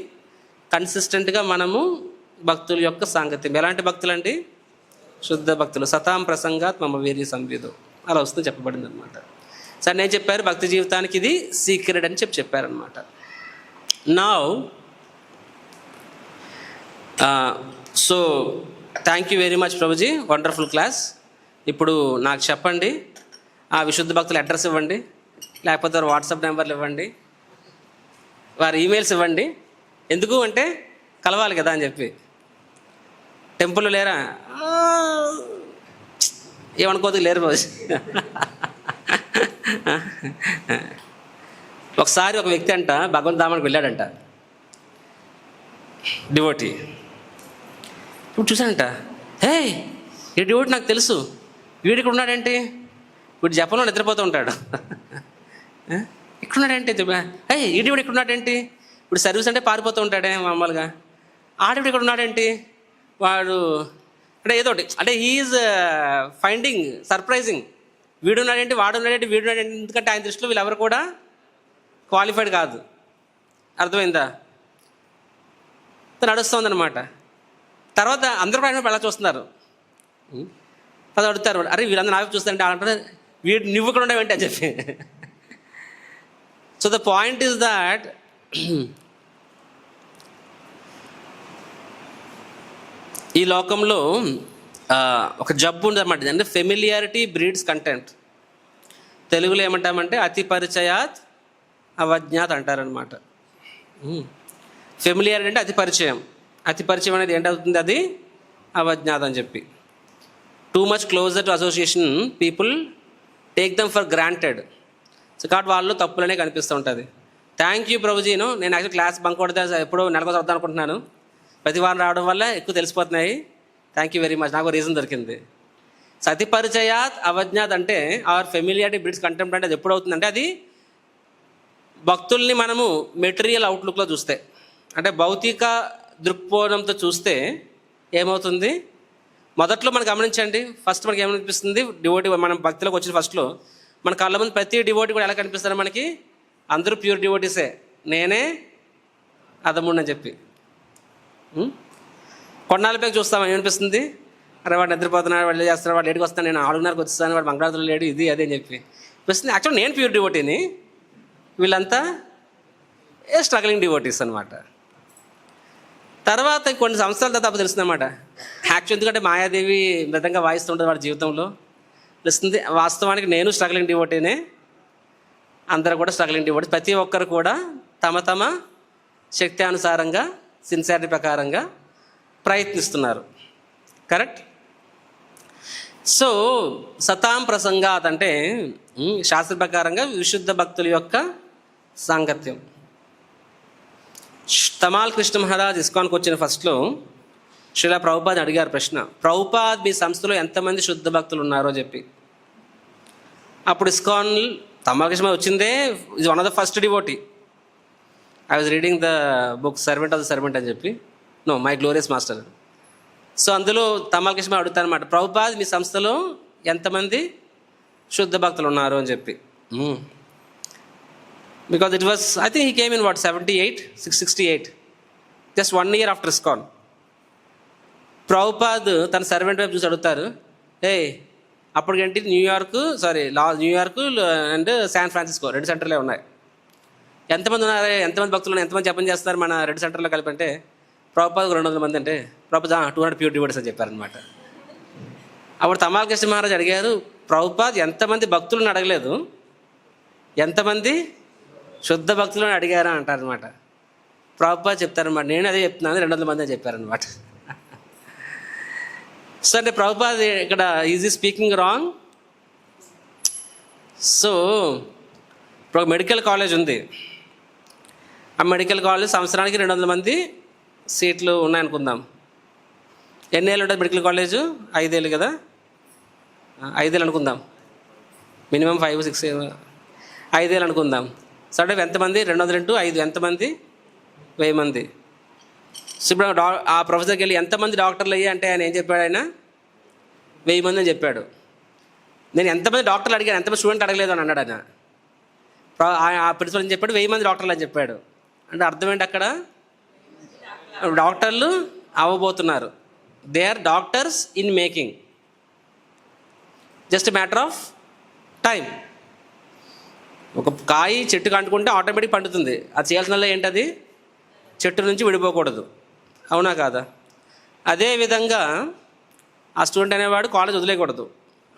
కన్సిస్టెంట్గా మనము భక్తుల యొక్క సాంగత్యం. ఎలాంటి భక్తులు అండి? శుద్ధ భక్తులు. సతాం ప్రసంగాత్ మమ వీర్య సంవేదో అలా వస్తుంది చెప్పబడింది అనమాట. సార్ నేను చెప్పారు భక్తి జీవితానికి ఇది సీక్రెట్ అని చెప్పారనమాట. Now so thank you very much Prabhuji, wonderful class. ఇప్పుడు నాకు చెప్పండి, ఆ విశుద్ధ భక్తుల అడ్రస్ ఇవ్వండి, లేకపోతే వారి వాట్సాప్ నెంబర్లు ఇవ్వండి, వారి ఈమెయిల్స్ ఇవ్వండి. ఎందుకు అంటే కలవాలి కదా అని చెప్పి. టెంపుల్లో లేరా? ఏమనుకోదు, లేరు రోజు. ఒకసారి ఒక వ్యక్తి అంట భగవంత్ ధామానికి వెళ్ళాడంట, డివోటీ. ఇప్పుడు చూశానంట, హే ఈ డివోటీ నాకు తెలుసు, వీడు ఇక్కడ ఉన్నాడేంటి, వీడు జపంలో నిద్రపోతూ ఉంటాడు, ఇక్కడున్నాడేంటి, ఈ డివోటీ ఇక్కడ ఉన్నాడేంటి, ఇప్పుడు సర్వీస్ అంటే పారిపోతూ ఉంటాడే మామూలుగా, ఆడవిడు ఇక్కడ ఉన్నాడేంటి, వాడు అంటే ఏదోటి అంటే హీఈస్ ఫైండింగ్ సర్ప్రైజింగ్. వీడున్నాడేంటి, వాడున్నాడేంటి, వీడున్నాడేంటి, ఎందుకంటే ఆయన దృష్టిలో వీళ్ళెవరు కూడా క్వాలిఫైడ్ కాదు. అర్థమైందా? నడుస్తుందన్నమాట. తర్వాత అందరూ కూడా ఆయన ఎలా చూస్తున్నారు, అది అడుగుతారు, అరే వీళ్ళందరూ నావే చూస్తారంటే అంటారు, వీడు నువ్వు ఇక్కడ ఉండవేంటి అని చెప్పి. So the point is that ఈ లోకంలో ఒక జబ్బు ఉంది అన్నమాట. అంటే ఫెమిలియారిటీ బ్రీడ్స్ కంటెంట్. తెలుగులో ఏమంటామంటే అతి పరిచయాత్ అవజ్ఞాత్ అంటారనమాట. ఫెమిలియారిటీ అంటే అతి పరిచయం. అతి పరిచయం అనేది ఏంటవుతుంది? అది అవజ్ఞాత్ అని చెప్పి. Too much closer to association people take them for granted. So కాబట్టి వాళ్ళు తప్పులనే కనిపిస్తూ ఉంటుంది. థ్యాంక్ యూ ప్రభుజీను. నేను యాక్చువల్ క్లాస్ బంక్ కొడితే ఎప్పుడో నెలకు వద్దాం అనుకుంటున్నాను. ప్రతి వారం రావడం వల్ల ఎక్కువ తెలిసిపోతున్నాయి. థ్యాంక్ యూ వెరీ మచ్, నాకు రీజన్ దొరికింది. సతి పరిచయాత్ అవజ్ఞాత్ అంటే ఆర్ ఫెమిలియారిటీ బ్రీడ్స్ కంటెంప్ట్ అంటే అది ఎప్పుడు అవుతుందంటే అది భక్తుల్ని మనము మెటీరియల్ అవుట్లుక్లో చూస్తే, అంటే భౌతిక దృక్కోణంతో చూస్తే ఏమవుతుంది? మొదట్లో మనం గమనించండి, ఫస్ట్ మనకి ఏమనిపిస్తుంది? డివోటీ మనం భక్తిలోకి వచ్చిన ఫస్ట్లో మన కళ్ళ ముందు ప్రతి డివోటీ కూడా ఎలా కనిపిస్తారు మనకి? అందరూ ప్యూర్ డివోటీసే, నేనే అదముడిని అని చెప్పి. కొన్నాళ్ళపై చూస్తామని ఏమనిపిస్తుంది? అరే వాడు నిద్రపోతున్నాడు, వాడు చేస్తున్నాడు, వాడు లేట్కి వస్తాను, నేను 6:30కి వచ్చేస్తాను, వాడు మంగళారతులు లేడు, ఇది అదే అని చెప్పి అనిపిస్తుంది. యాక్చువల్ నేను ప్యూర్ డివోటీని, వీళ్ళంతా స్ట్రగ్లింగ్ డివోటీస్ అనమాట. తర్వాత కొన్ని సంవత్సరాల తర్వాత తెలుస్తుందన్నమాట, యాక్చువల్ ఎందుకంటే మాయాదేవి మృదంగా వాయిస్తుంటుంది వాడి జీవితంలో తెలుస్తుంది, వాస్తవానికి నేను స్ట్రగ్లింగ్ డివోటీనే, అందరూ కూడా స్ట్రగ్లింగ్ డివోటీస్. ప్రతి ఒక్కరు కూడా తమ తమ శక్తి అనుసారంగా సిన్సియారిటీ ప్రకారంగా ప్రయత్నిస్తున్నారు. కరెక్ట్. సో సతాం ప్రసంగాత్ అంటే శాస్త్ర ప్రకారంగా విశుద్ధ భక్తుల యొక్క సాంగత్యం. తమాల్ కృష్ణ మహారాజ్ ఇస్కాన్కి వచ్చిన ఫస్ట్లో శ్రీలా ప్రభుపాద్ అడిగారు ప్రశ్న, ప్రభుపాద్ మీ సంస్థలో ఎంతమంది శుద్ధ భక్తులు ఉన్నారో చెప్పి. అప్పుడు ఇస్కాన్ తమాల్ కృష్ణ వచ్చిందే ఇది one of the first devotee. I was reading the book servant of the servant అని చెప్పి, no my glorious master. So అందులో తమాల్ కృష్ణ అడుగుతారు అనమాట, ప్రభుపాద్ మీ సంస్థలో ఎంతమంది శుద్ధ భక్తులు ఉన్నారు అని చెప్పి. Because it was I think he came in 68 just 1 year after ISKCON. Prabhupad తన సర్వెంట్ వైపు చూసి అడుగుతారు, అప్పటికేంటి న్యూయార్క్ అండ్ శాన్ ఫ్రాన్సిస్కో 2 సెంటర్లే ఉన్నాయి, ఎంతమంది ఉన్నారు, ఎంతమంది భక్తులు ఉన్నారు, ఎంతమంది జపం చేస్తారు మన 2 సెంటర్లో కలిపి అంటే ప్రభుపాద్ 200 మంది అంటే ప్రభుపాద్ 200 ప్యూర్ డివోటీస్ అని చెప్పారనమాట. అప్పుడు తమాల్ కృష్ణ మహారాజ్ అడిగారు, ప్రభుపాద్ ఎంతమంది భక్తులను అడగలేదు, ఎంతమంది శుద్ధ భక్తులను అడిగారా అంటారనమాట. ప్రభుపాద్ చెప్తారనమాట, నేను అదే చెప్తున్నాను, 200 మంది అని చెప్పారనమాట. సో అంటే ప్రభుపాద్ ఇక్కడ ఈజీ స్పీకింగ్ రాంగ్. సో ఇప్పుడు ఒక మెడికల్ కాలేజ్ ఉంది, ఆ మెడికల్ కాలేజ్ సంవత్సరానికి 200 మంది సీట్లు ఉన్నాయనుకుందాం. ఎన్ని ఏళ్ళు ఉంటుంది మెడికల్ కాలేజు? 5 ఏళ్ళు కదా, 5 ఏళ్ళు అనుకుందాం, మినిమం 5-6 5 ఏళ్ళు అనుకుందాం. సో అంటే ఎంతమంది, 200 into 5 ఎంతమంది, 1000 మంది. సో ఇప్పుడు ఆ ప్రొఫెసర్కి వెళ్ళి ఎంతమంది డాక్టర్లు అయ్యి అంటే ఆయన ఏం చెప్పాడు, ఆయన 1000 మంది అని చెప్పాడు. నేను ఎంతమంది డాక్టర్లు అడిగాను, ఎంతమంది స్టూడెంట్ అడగలేదు అని అన్నాడు ఆయన. ఆ ప్రిన్సిపల్ అని చెప్పాడు 1000 మంది డాక్టర్లు అని చెప్పాడు. అంటే అర్థం ఏంటి, అక్కడ డాక్టర్లు అవ్వబోతున్నారు. They are doctors in making, just matter of time. ఒక కాయి చెట్టుకు అంటుకుంటే ఆటోమేటిక్ పండుతుంది. అది చేయాల్సిన ఏంటది, చెట్టు నుంచి విడిపోకూడదు, అవునా కాదా? అదేవిధంగా ఆ స్టూడెంట్ అనేవాడు కాలేజ్ వదిలేయకూడదు,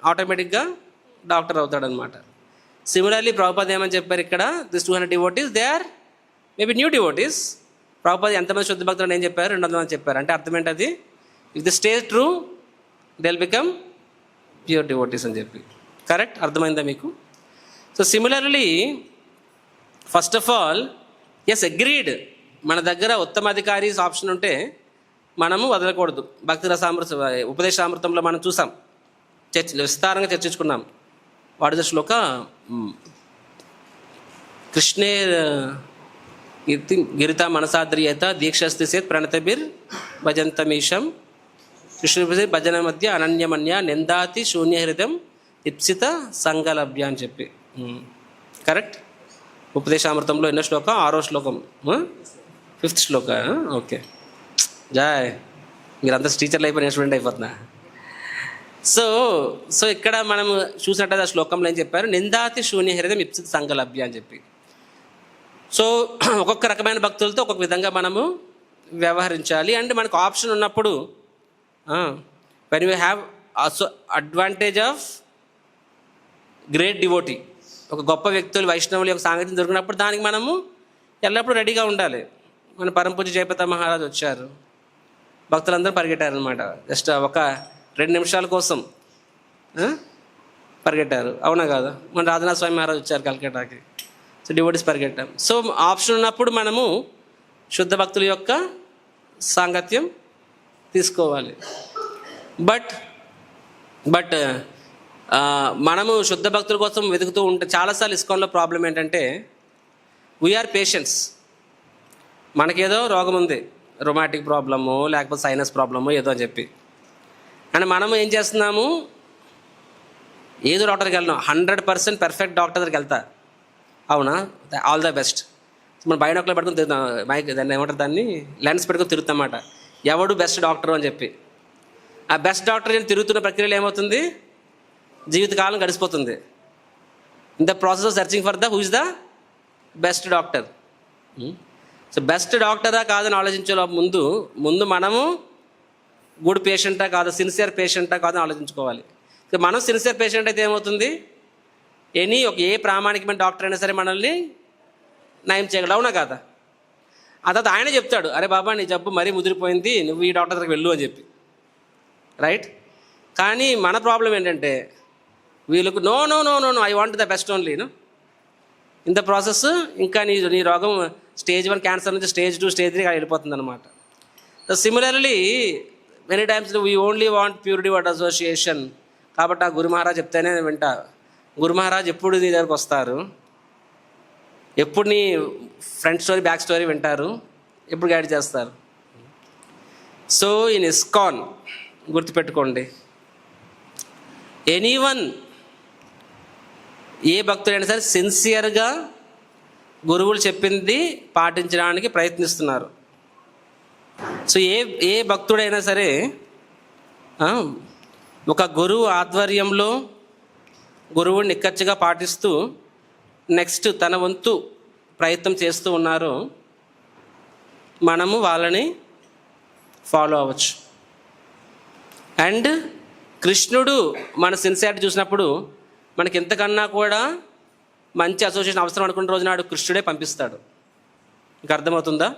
ఆటోమేటిక్గా డాక్టర్ అవుతాడనమాట. సిమిలర్లీ ప్రభుపాద్ ఏమని చెప్పారు ఇక్కడ, this 200 devotees they or maybe new devotees. Prabhupad ఎంతమంది శుద్ధ భక్తులు ఏం చెప్పారు, 200 మంది చెప్పారు. అంటే అర్థం ఏంటది, if the stay true they will become pure devotees అని చెప్పి. కరెక్ట్, అర్థమైందా మీకు? So similarly first of all as agreed, మన దగ్గర ఉత్తమాధికారీస్ ఆప్షన్ ఉంటే మనము వదలకూడదు. భక్తి రసామృత ఉపదేశామృతంలో మనం చూసాం, విస్తారంగా చర్చించుకున్నాం. వాడి శ్లోక కృష్ణే గిరిత మనసాద్రియత దీక్షస్తి సేత్ ప్రణతబిర్ భజంతమీశం కృష్ణ భజన మధ్య అనన్యమన్య నిందాతి శూన్యహృదయం ఇప్సిత సంగలభ్య అని చెప్పి. కరెక్ట్. ఉపదేశామృతంలో ఎన్నో శ్లోకం, 6వ శ్లోకం, 5th శ్లోక. ఓకే, జాయ్, మీరంతా టీచర్లు అయిపోయిన స్టూడెంట్ అయిపోతున్నా. సో ఇక్కడ మనం చూసినట్టు ఆ శ్లోకంలో ఏం చెప్పారు, నిందాతి శూన్య హృదయం ఇప్సిత సంగలభ్య అని చెప్పి. సో ఒక్కొక్క రకమైన భక్తులతో ఒక్కొక్క విధంగా మనము వ్యవహరించాలి. అండ్ మనకు ఆప్షన్ ఉన్నప్పుడు when you have also advantage of great devotee, ఒక గొప్ప వ్యక్తులు వైష్ణవుల యొక్క సాంగత్యం దొరికినప్పుడు దానికి మనము ఎల్లప్పుడూ రెడీగా ఉండాలి. మన పరమపూజ్య జయపత మహారాజ్ వచ్చారు, భక్తులందరూ పరిగెట్టారనమాట. జస్ట్ ఒక 2 నిమిషాల కోసం పరిగెట్టారు, అవునా కాదు? మన రాధనాథ స్వామి మహారాజ్ వచ్చారు కల్కటాకి, సో డివోటీస్ పరిగెట్టాం. సో ఆప్షన్ ఉన్నప్పుడు మనము శుద్ధ భక్తుల యొక్క సాంగత్యం తీసుకోవాలి. బట్ మనము శుద్ధ భక్తుల కోసం వెతుకుతూ ఉంటే చాలాసార్లు ఇస్కాన్లో ప్రాబ్లం ఏంటంటే వీఆర్ పేషెంట్స్. మనకేదో రోగం ఉంది, రొమాటిక్ ప్రాబ్లము లేకపోతే సైనస్ ప్రాబ్లము ఏదో అని చెప్పి, అండ్ మనము ఏం చేస్తున్నాము, ఏదో డాక్టర్కి వెళ్ళినాం, 100% పర్ఫెక్ట్ డాక్టర్ దగ్గరికి వెళ్తా, అవునా, ఆల్ ద బెస్ట్. మనం బైనాకులర్ పెట్టుకుని తిరుగుతాం, దాన్ని ఏమంటారు, దాన్ని లెన్స్ పెట్టుకుని తిరుగుతామాట, ఎవడు బెస్ట్ డాక్టర్ అని చెప్పి. ఆ బెస్ట్ డాక్టర్ అని తిరుగుతున్న ప్రక్రియలో ఏమవుతుంది, జీవితకాలం గడిచిపోతుంది. In the process of searching for who is the best doctor. So best డాక్టరా కాదని ఆలోచించే ముందు మనము గుడ్ పేషెంటా కాదు, సిన్సియర్ పేషెంటా కాదని ఆలోచించుకోవాలి. సో మనం సిన్సియర్ పేషెంట్ అయితే ఏమవుతుంది, ఏ ప్రామాణికమైన డాక్టర్ అయినా సరే మనల్ని నయం చేయగలడు, అవునా కాదా? ఆ తర్వాత ఆయన చెప్తాడు, అరే బాబా నీ జబ్బు మరీ ముదిరిపోయింది, నువ్వు ఈ డాక్టర్ దగ్గరికి వెళ్ళు అని చెప్పి, రైట్? కానీ మన ప్రాబ్లం ఏంటంటే వీళ్ళకు no no no no no I want the best only in the process. ఇంకా నీ రోగం స్టేజ్ 1 క్యాన్సర్ నుంచి స్టేజ్ 2 స్టేజ్ 3 వెళ్ళిపోతుంది అనమాట. Similarly many times we only want purity word association. కాబట్టి ఆ గురు మహారాజ్ చెప్తేనే వింటా. గురు మహారాజ్ ఎప్పుడు నీ దగ్గరకు వస్తారు, ఎప్పుడు నీ ఫ్రంట్ స్టోరీ బ్యాక్ స్టోరీ వింటారు, ఎప్పుడు గైడ్ చేస్తారు. సో ఇన్ ఇస్కాన్ గుర్తుపెట్టుకోండి, ఎనీవన్ ఏ భక్తుడైనా సరే సిన్సియర్గా గురువులు చెప్పింది పాటించడానికి ప్రయత్నిస్తున్నారు. సో ఏ భక్తుడైనా సరే ఒక గురువు ఆధ్వర్యంలో గురువుని నిక్కచ్చిగా పాటిస్తూ నెక్స్ట్ తన వంతు ప్రయత్నం చేస్తూ ఉన్నారు, మనము వాళ్ళని ఫాలో అవ్వచ్చు. అండ్ కృష్ణుడు మన సిన్సియారిటీ చూసినప్పుడు మనకి ఎంతకన్నా కూడా మంచి అసోసియేషన్ అవసరం అనుకున్న రోజు నాడు కృష్ణుడే పంపిస్తాడు. మీకు అర్థమవుతుందా?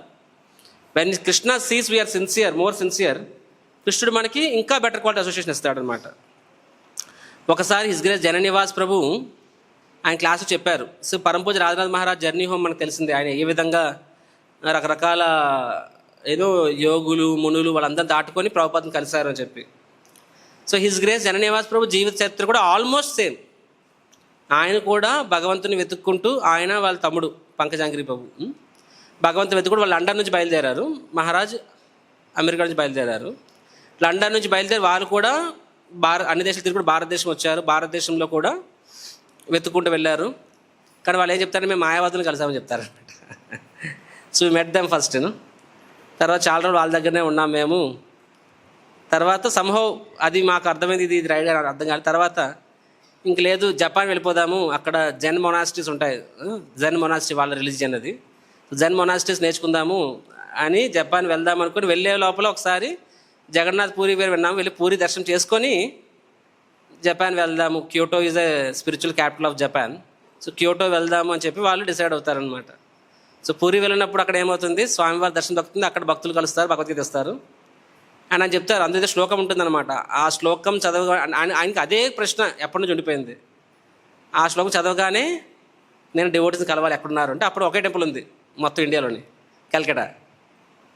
When Krishna sees we are sincere, more sincere, కృష్ణుడు మనకి ఇంకా బెటర్ క్వాలిటీ అసోసియేషన్ ఇస్తాడనమాట. ఒకసారి హిస్ గ్రేస్ జననివాస్ ప్రభు ఆయన క్లాసు చెప్పారు. So Parampujya Radhanath Maharaj journey home మనకు తెలిసిందే, ఆయన ఏ విధంగా రకరకాల యోగులు మునులు వాళ్ళందరూ దాటుకొని ప్రభుపాదం కలిశారు అని చెప్పి. సో హిస్ గ్రేస్ జననివాస్ ప్రభు జీవిత చరిత్ర కూడా ఆల్మోస్ట్ సేమ్. ఆయన కూడా భగవంతుని వెతుక్కుంటూ, ఆయన వాళ్ళ తమ్ముడు పంకజాంగిరి ప్రభు భగవంతుని వెతుక్కుంటూ వాళ్ళు లండన్ నుంచి బయలుదేరారు. మహారాజ్ అమెరికా నుంచి బయలుదేరారు. లండన్ నుంచి బయలుదేరి వాళ్ళు కూడా అన్ని దేశాలు తిరిగి భారతదేశం వచ్చారు. భారతదేశంలో కూడా వెతుక్కుంటూ వెళ్ళారు. కానీ వాళ్ళు ఏం చెప్తారంటే మేము మాయావాదులను కలిసామని చెప్తారనమాట. So met them first. తర్వాత చాలా రోజులు వాళ్ళ దగ్గరనే ఉన్నాం మేము. తర్వాత సంహవ్ అది మాకు అర్థమైంది, ఇది రైడ్ అర్థం కాదు. తర్వాత ఇంక లేదు జపాన్ వెళ్ళిపోదాము, అక్కడ జెన్ మొనాస్ట్రీస్ ఉంటాయి, జెన్ మొనాస్ట్రీ వాళ్ళ రిలీజియన్ అది, జెన్ మొనాస్ట్రీస్ నేర్చుకుందాము అని జపాన్ వెళ్దాం అనుకుని వెళ్ళే లోపల ఒకసారి జగన్నాథ్ పూరి వేరు విన్నాము. వెళ్ళి పూరి దర్శనం చేసుకొని జపాన్ వెళ్దాము, Kyoto is a spiritual capital of Japan, so Kyoto వెళ్దాము అని చెప్పి వాళ్ళు డిసైడ్ అవుతారనమాట. సో పూరి వెళ్ళినప్పుడు అక్కడ ఏమవుతుంది, స్వామివారి దర్శనం దొరుకుతుంది, అక్కడ భక్తులు కలుస్తారు, భగవద్గీత ఇస్తారు అని అని చెప్తారు. అందుకే శ్లోకం ఉంటుందన్నమాట. ఆ శ్లోకం చదవగా ఆయనకి అదే ప్రశ్న ఎప్పటి నుంచి ఉండిపోయింది. ఆ శ్లోకం చదవగానే నేను డివోటీస్ని కలవాలి ఎక్కడున్నారు అంటే, అప్పుడు ఒకే టెంపుల్ ఉంది మొత్తం ఇండియాలోని, కల్కటా.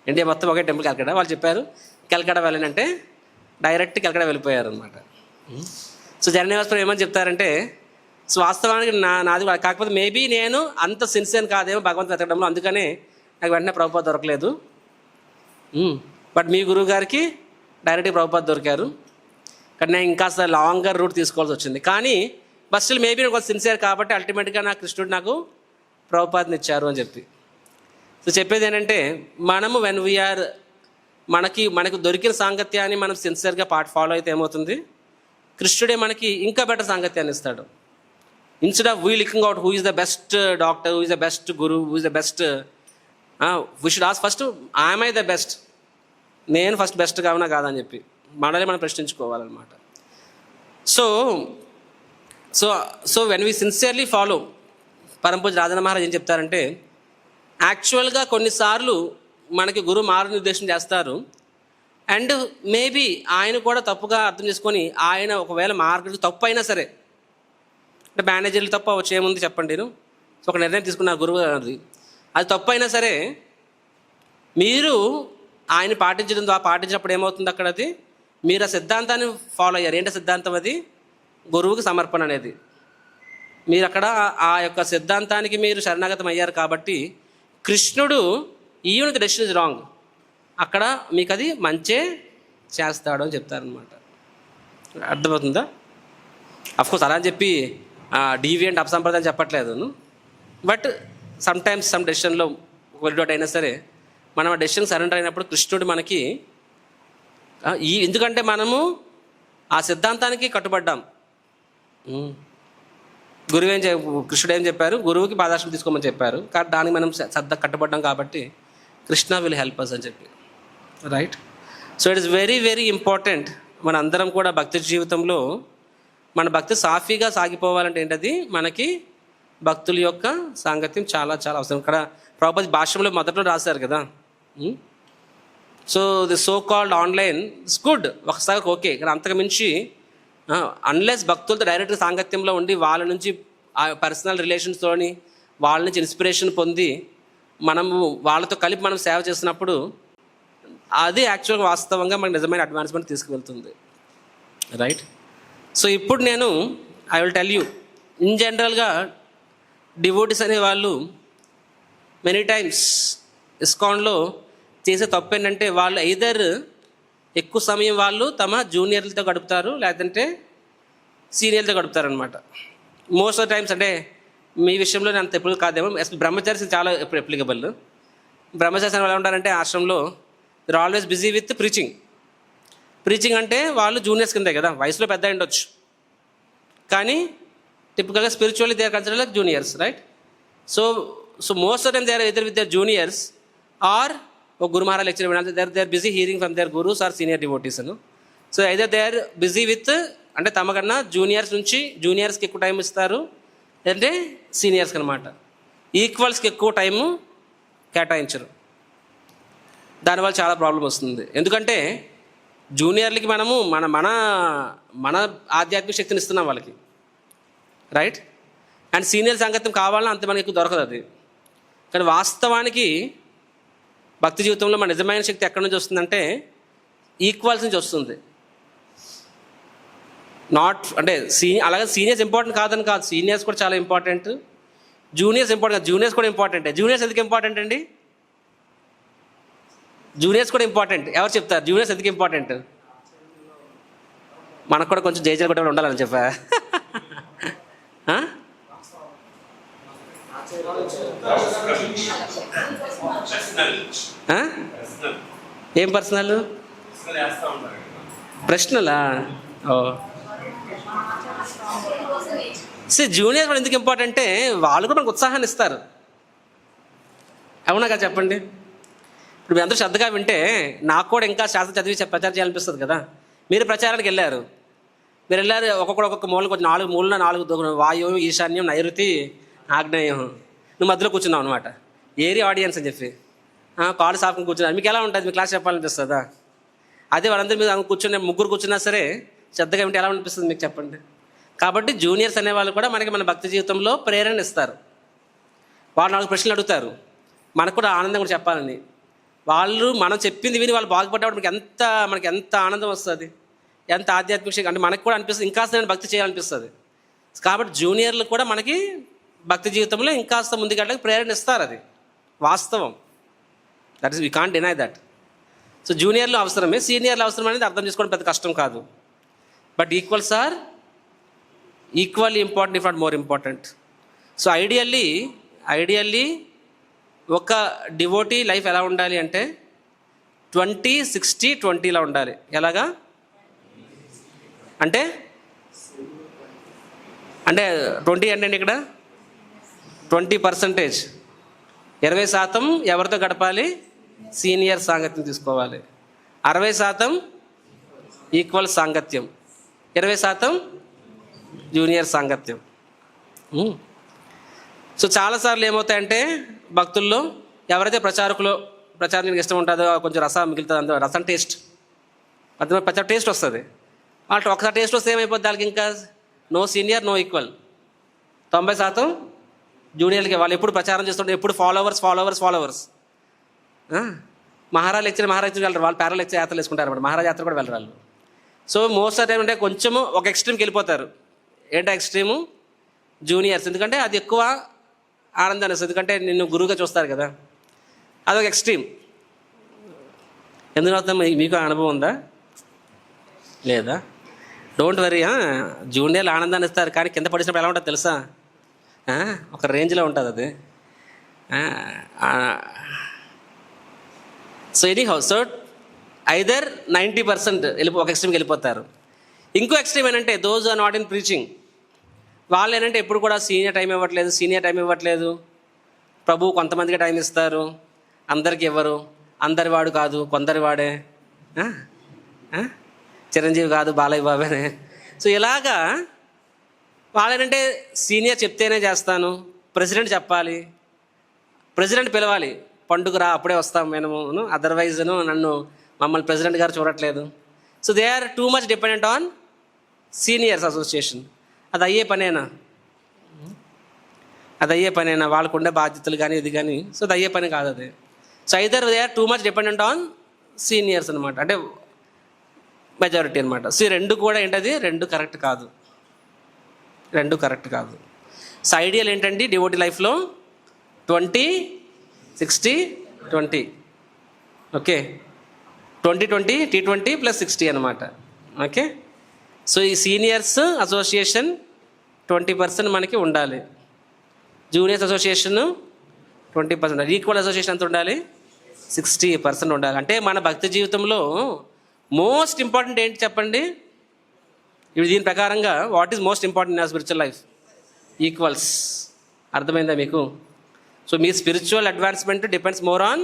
ఇండియా మొత్తం ఒకే టెంపుల్ కల్కటా. వాళ్ళు చెప్పారు కల్కటా వెళ్ళనంటే డైరెక్ట్ కల్కటా వెళ్ళిపోయారు అనమాట. సో జననివాసపురం ఏమని చెప్తారంటే, సో వాస్తవానికి నాది కాకపోతే మేబీ నేను అంత సిన్సియర్ కాదేమో భగవంతుని వెతకడంలో, అందుకనే నాకు వెంటనే ప్రభుపాద దొరకలేదు. బట్ మీ గురువు గారికి డైరెక్ట్గా ప్రభుపాద దొరికారు. కానీ నేను ఇంకా లాంగర్ రూట్ తీసుకోవాల్సి వచ్చింది. కానీ బట్ స్టిల్ మేబీ నేను కొంచెం సిన్సియర్ కాబట్టి అల్టిమేట్గా నా కృష్ణుడు నాకు ప్రభుపాదని ఇచ్చారు అని చెప్పి. సో చెప్పేది ఏంటంటే, మనము వెన్ వీఆర్ మనకు దొరికిన సాంగత్యాన్ని మనం సిన్సియర్గా ఫాలో అయితే ఏమవుతుంది, కృష్ణుడే మనకి ఇంకా బెటర్ సాంగత్యాన్ని ఇస్తాడు. Instead of we looking out who is the best doctor, who is the best guru, who is the best, we should ask first I'm I the best, నేను ఫస్ట్ బెస్ట్ కావునా కాదని చెప్పి మనల్ని మనం ప్రశ్నించుకోవాలన్నమాట. So so so when we sincerely follow, Parampujya Radhanath Maharaj ఏం చెప్తారంటే, యాక్చువల్గా కొన్నిసార్లు మనకి గురువు మార్గనిర్దేశం చేస్తారు అండ్ మేబీ ఆయన కూడా తప్పుగా అర్థం చేసుకొని ఆయన ఒకవేళ మార్గం తప్పు అయినా సరే, అంటే మేనేజర్లు తప్పు అవ్వచ్చు, ఏముంది చెప్పండి, నేను సో ఒక నిర్ణయం తీసుకున్న గురువు గారిది, అది తప్పు అయినా సరే మీరు ఆయన పాటించినప్పుడు ఏమవుతుంది, అక్కడ అది మీరు ఆ సిద్ధాంతాన్ని ఫాలో అయ్యారు. ఏంటో సిద్ధాంతం అది, గురువుకి సమర్పణ అనేది. మీరు అక్కడ ఆ యొక్క సిద్ధాంతానికి మీరు శరణాగతం అయ్యారు కాబట్టి కృష్ణుడు even the decision is wrong, అక్కడ మీకు అది మంచే చేస్తాడు అని చెప్తారనమాట. అర్థమవుతుందా? అఫ్కోర్స్ అలా అని చెప్పి డీవియంట్ అపసంప్రదాయం చెప్పట్లేదు. బట్ సమ్టైమ్స్ సమ్ డెసిషన్లో ఒకటి అయినా సరే మనం ఆ డెసిషన్ సరెండర్ అయినప్పుడు కృష్ణుడు మనకి ఎందుకంటే మనము ఆ సిద్ధాంతానికి కట్టుబడ్డాం. కృష్ణుడు ఏం చెప్పారు, గురువుకి పాదాశ్రమం తీసుకోమని చెప్పారు, కాబట్టి దానికి మనం కట్టుబడ్డాం కాబట్టి కృష్ణ విల్ హెల్ప్ అస్ అని చెప్పి, right? So it is very very important మన అందరం కూడా భక్తి జీవితంలో మన భక్తి సాఫీగా సాగిపోవాలంటే ఏంటది, మనకి భక్తుల యొక్క సాంగత్యం చాలా చాలా అవసరం. ఇక్కడ ప్రభుపాద భాష్యంలో మొదట్లో రాశారు కదా, so the so called online it's good ఒకసారి ఓకే, కానీ అంతకు మించి అన్లెస్ భక్తులతో డైరెక్ట్గా సాంగత్యంలో ఉండి వాళ్ళ నుంచి ఆ పర్సనల్ రిలేషన్స్తోని వాళ్ళ నుంచి ఇన్స్పిరేషన్ పొంది మనము వాళ్ళతో కలిపి మనం సేవ చేసినప్పుడు అది యాక్చువల్గా వాస్తవంగా మనకు నిజమైన అడ్వాన్స్మెంట్ తీసుకువెళ్తుంది, రైట్. సో ఇప్పుడు నేను I will tell you in జనరల్గా డివోటీస్ అనే వాళ్ళు మెనీ టైమ్స్ ఇస్కాన్లో చేసే తప్పు ఏంటంటే వాళ్ళు ఐదర్ ఎక్కువ సమయం వాళ్ళు తమ జూనియర్లతో గడుపుతారు, లేదంటే సీనియర్లతో గడుపుతారు అనమాట. మోస్ట్ ఆఫ్ టైమ్స్, అంటే మీ విషయంలో నేను అంత ఎప్పుడు కాదేమో, బ్రహ్మచారి చాలా ఎప్పుడు అప్లికబుల్. బ్రహ్మచారి ఎలా ఉంటారంటే ఆశ్రమంలో they are always busy with preaching అంటే వాళ్ళు జూనియర్స్ కిందే కదా, వయసులో పెద్ద ఉండొచ్చు, కానీ టిపికల్గా spiritually they are considered like juniors, right. So most of time they are either with their juniors or ఒక గురు మహారాజ్ లెక్చర్ వినాలి, they are busy hearing from their gurus or senior devotees అను. So either they are busy with, అంటే తమకన్నా జూనియర్స్కి ఎక్కువ టైం ఇస్తారు, అంటే సీనియర్స్కి అనమాట ఈక్వల్స్కి ఎక్కువ టైము కేటాయించరు. దానివల్ల చాలా ప్రాబ్లం వస్తుంది. ఎందుకంటే జూనియర్లకి మనము మన మన మన ఆధ్యాత్మిక శక్తిని ఇస్తున్నాం వాళ్ళకి, రైట్. అండ్ సీనియర్ సంగతం కావాలన్నా అంత మనకి ఎక్కువ దొరకదు అది. కానీ వాస్తవానికి భక్తి జీవితంలో మన నిజమైన శక్తి ఎక్కడి నుంచి వస్తుందంటే ఈక్వల్స్ నుంచి వస్తుంది. నాట్ అంటే అలాగే సీనియర్స్ ఇంపార్టెంట్ కాదని కాదు, సీనియర్స్ కూడా చాలా ఇంపార్టెంట్, జూనియర్స్ ఇంపార్టెంట్ కాదు, జూనియర్స్ కూడా ఇంపార్టెంటే. జూనియర్స్ ఎందుకు ఇంపార్టెంట్ అండి? జూనియర్స్ కూడా ఇంపార్టెంట్. ఎవరు చెప్తారు జూనియర్స్ ఎందుకు ఇంపార్టెంట్? మనకు కూడా కొంచెం జైజల్ కూడా ఉండాలని చెప్పా. ఏం పర్సనల్ ప్రశ్నలా? ఓ జూనియర్ కూడా ఎందుకు ఇంపార్టెంట్ అంటే వాళ్ళు కూడా మనకు ఉత్సాహాన్ని ఇస్తారు, అవునా కదా చెప్పండి. ఇప్పుడు మీరు అందరూ శ్రద్ధగా వింటే నాకు కూడా ఇంకా శాస్త్రం చదివి ప్రచారం చేయాలనిపిస్తుంది కదా. మీరు ప్రచారానికి వెళ్ళారు, ఒక్కొక్క మూల కొంచెం 4 మూలన 4 వాయువు, ఈశాన్యం, నైరుతి, ఆగ్నేయం, నువ్వు మధ్యలో కూర్చున్నావు అనమాట, ఏరియా ఆడియన్స్ అని చెప్పి కాలు సాఫ్ట్గా కూర్చున్నారు. మీకు ఎలా ఉంటుంది? మీ క్లాస్ చెప్పాలనిపిస్తుందా? అదే వాళ్ళందరూ మీద ముగ్గురు కూర్చున్నా సరే శ్రద్ధగా వింటే ఎలా అనిపిస్తుంది మీకు చెప్పండి. కాబట్టి జూనియర్స్ అనేవాళ్ళు కూడా మనకి మన భక్తి జీవితంలో ప్రేరణ ఇస్తారు. వాళ్ళు 4 ప్రశ్నలు అడుగుతారు, మనకు కూడా ఆనందం కూడా చెప్పాలని. వాళ్ళు మనం చెప్పింది విని వాళ్ళు బాగుపడ్డప్పుడు మనకి ఎంత ఆనందం వస్తుంది, ఎంత ఆధ్యాత్మిక శక్తి, అంటే మనకు కూడా అనిపిస్తుంది ఇంకాస్త నేను భక్తి చేయాలనిపిస్తుంది. కాబట్టి జూనియర్లు కూడా మనకి భక్తి జీవితంలో ఇంకాస్త ముందుకెళ్ళడానికి ప్రేరణ ఇస్తారు, అది వాస్తవం. That is we can't deny that. So జూనియర్లు అవసరమే, సీనియర్లు అవసరం అనేది అర్థం చేసుకోవడం పెద్ద కష్టం కాదు. But equals are equally important, if not more important. So ideally ఒక డివోటీ లైఫ్ ఎలా ఉండాలి అంటే 20-60-20లా ఉండాలి. ఎలాగా అంటే 20 అంటే ఇక్కడ 20%, 20% ఎవరితో గడపాలి? సీనియర్ సాంగత్యం తీసుకోవాలి. 60% ఈక్వల్ సాంగత్యం, 20% జూనియర్ సాంగత్యం. సో చాలాసార్లు ఏమవుతాయంటే భక్తుల్లో ఎవరైతే ప్రచారం ఇష్టం ఉంటుందో కొంచెం రసం మిగులుతుంది, అందులో రసం టేస్ట్ టేస్ట్ వస్తుంది. వాళ్ళు ఒకసారి టేస్ట్ వస్తే ఏమైపోద్ది వాళ్ళకి, ఇంకా నో సీనియర్ నో ఈక్వల్. 90% జూనియర్లకి వాళ్ళు ఎప్పుడు ప్రచారం చేస్తుంటే ఎప్పుడు ఫాలోవర్స్. మహారాజ్ లెక్చర్ వెళ్ళరు, వాళ్ళు ప్యారల్ లెక్చర్ యాత్రలు వేసుకుంటారు అన్నమాట, మహారాజ్ యాత్ర కూడా వెళ్ళరు వాళ్ళు. సో మోస్ట్ ఆఫ్ టైం అంటే కొంచెము ఒక ఎక్స్ట్రీమ్కి వెళ్ళిపోతారు. ఏంటో ఎక్స్ట్రీము? జూనియర్స్. ఎందుకంటే అది ఎక్కువ ఆనందాన్ని వస్తుంది, ఎందుకంటే నిన్ను గురువుగా చూస్తారు కదా, అదొక ఎక్స్ట్రీమ్. ఎందుకు అవుతాం? మీకు అనుభవం ఉందా లేదా? డోంట్ వరీ, జూనియర్లు ఆనందాన్ని ఇస్తారు, కానీ కింద పడినప్పుడు ఎలా ఉంటుంది తెలుసా? ఒక రేంజ్లో ఉంటుంది అది. సో ఐదర్ 90% ఒక ఎక్స్ట్రీమ్కి వెళ్ళిపోతారు. ఇంకో ఎక్స్ట్రీమ్ ఏంటంటే those are not in preaching. వాళ్ళు ఏంటంటే ఎప్పుడు కూడా సీనియర్ టైం ఇవ్వట్లేదు. ప్రభు కొంతమందికి టైం ఇస్తారు, అందరికి ఇవ్వరు. అందరి వాడు కాదు, కొందరి వాడే. చిరంజీవి కాదు, బాలయ్య బాబేనే. సో ఇలాగా వాళ్ళేంటంటే సీనియర్ చెప్తేనే చేస్తాను, ప్రెసిడెంట్ చెప్పాలి, ప్రెసిడెంట్ పిలవాలి, పండుగరా అప్పుడే వస్తాం మేము, అదర్వైజ్ను మమ్మల్ని ప్రెసిడెంట్ గారు చూడట్లేదు. So they are too much dependent on seniors association. అది అయ్యే పనేనా వాళ్ళకు ఉండే బాధ్యతలు కానీ ఇది కానీ. సో అది అయ్యే పని కాదు అది. So either they are too much dependent on seniors అనమాట, అంటే మెజారిటీ అనమాట. సో రెండు కూడా ఏంటది, రెండు కరెక్ట్ కాదు. సో ఐడియల్ ఏంటండి డివోటీ లైఫ్లో 20-60-20. ఓకే, 20-20 T20 + 60 అనమాట. ఓకే, సో ఈ సీనియర్స్ అసోసియేషన్ 20% మనకి ఉండాలి, జూనియర్స్ అసోసియేషన్ 20% ఉండాలి, ఈక్వల్ అసోసియేషన్ ఎంత ఉండాలి, 60% ఉండాలి. అంటే మన భక్తి జీవితంలో మోస్ట్ ఇంపార్టెంట్ ఏంటి చెప్పండి? ఇప్పుడు దీని ప్రకారంగా what is most important in spiritual life? Equals. అర్థమైందా మీకు? సో మీ spiritual advancement depends more on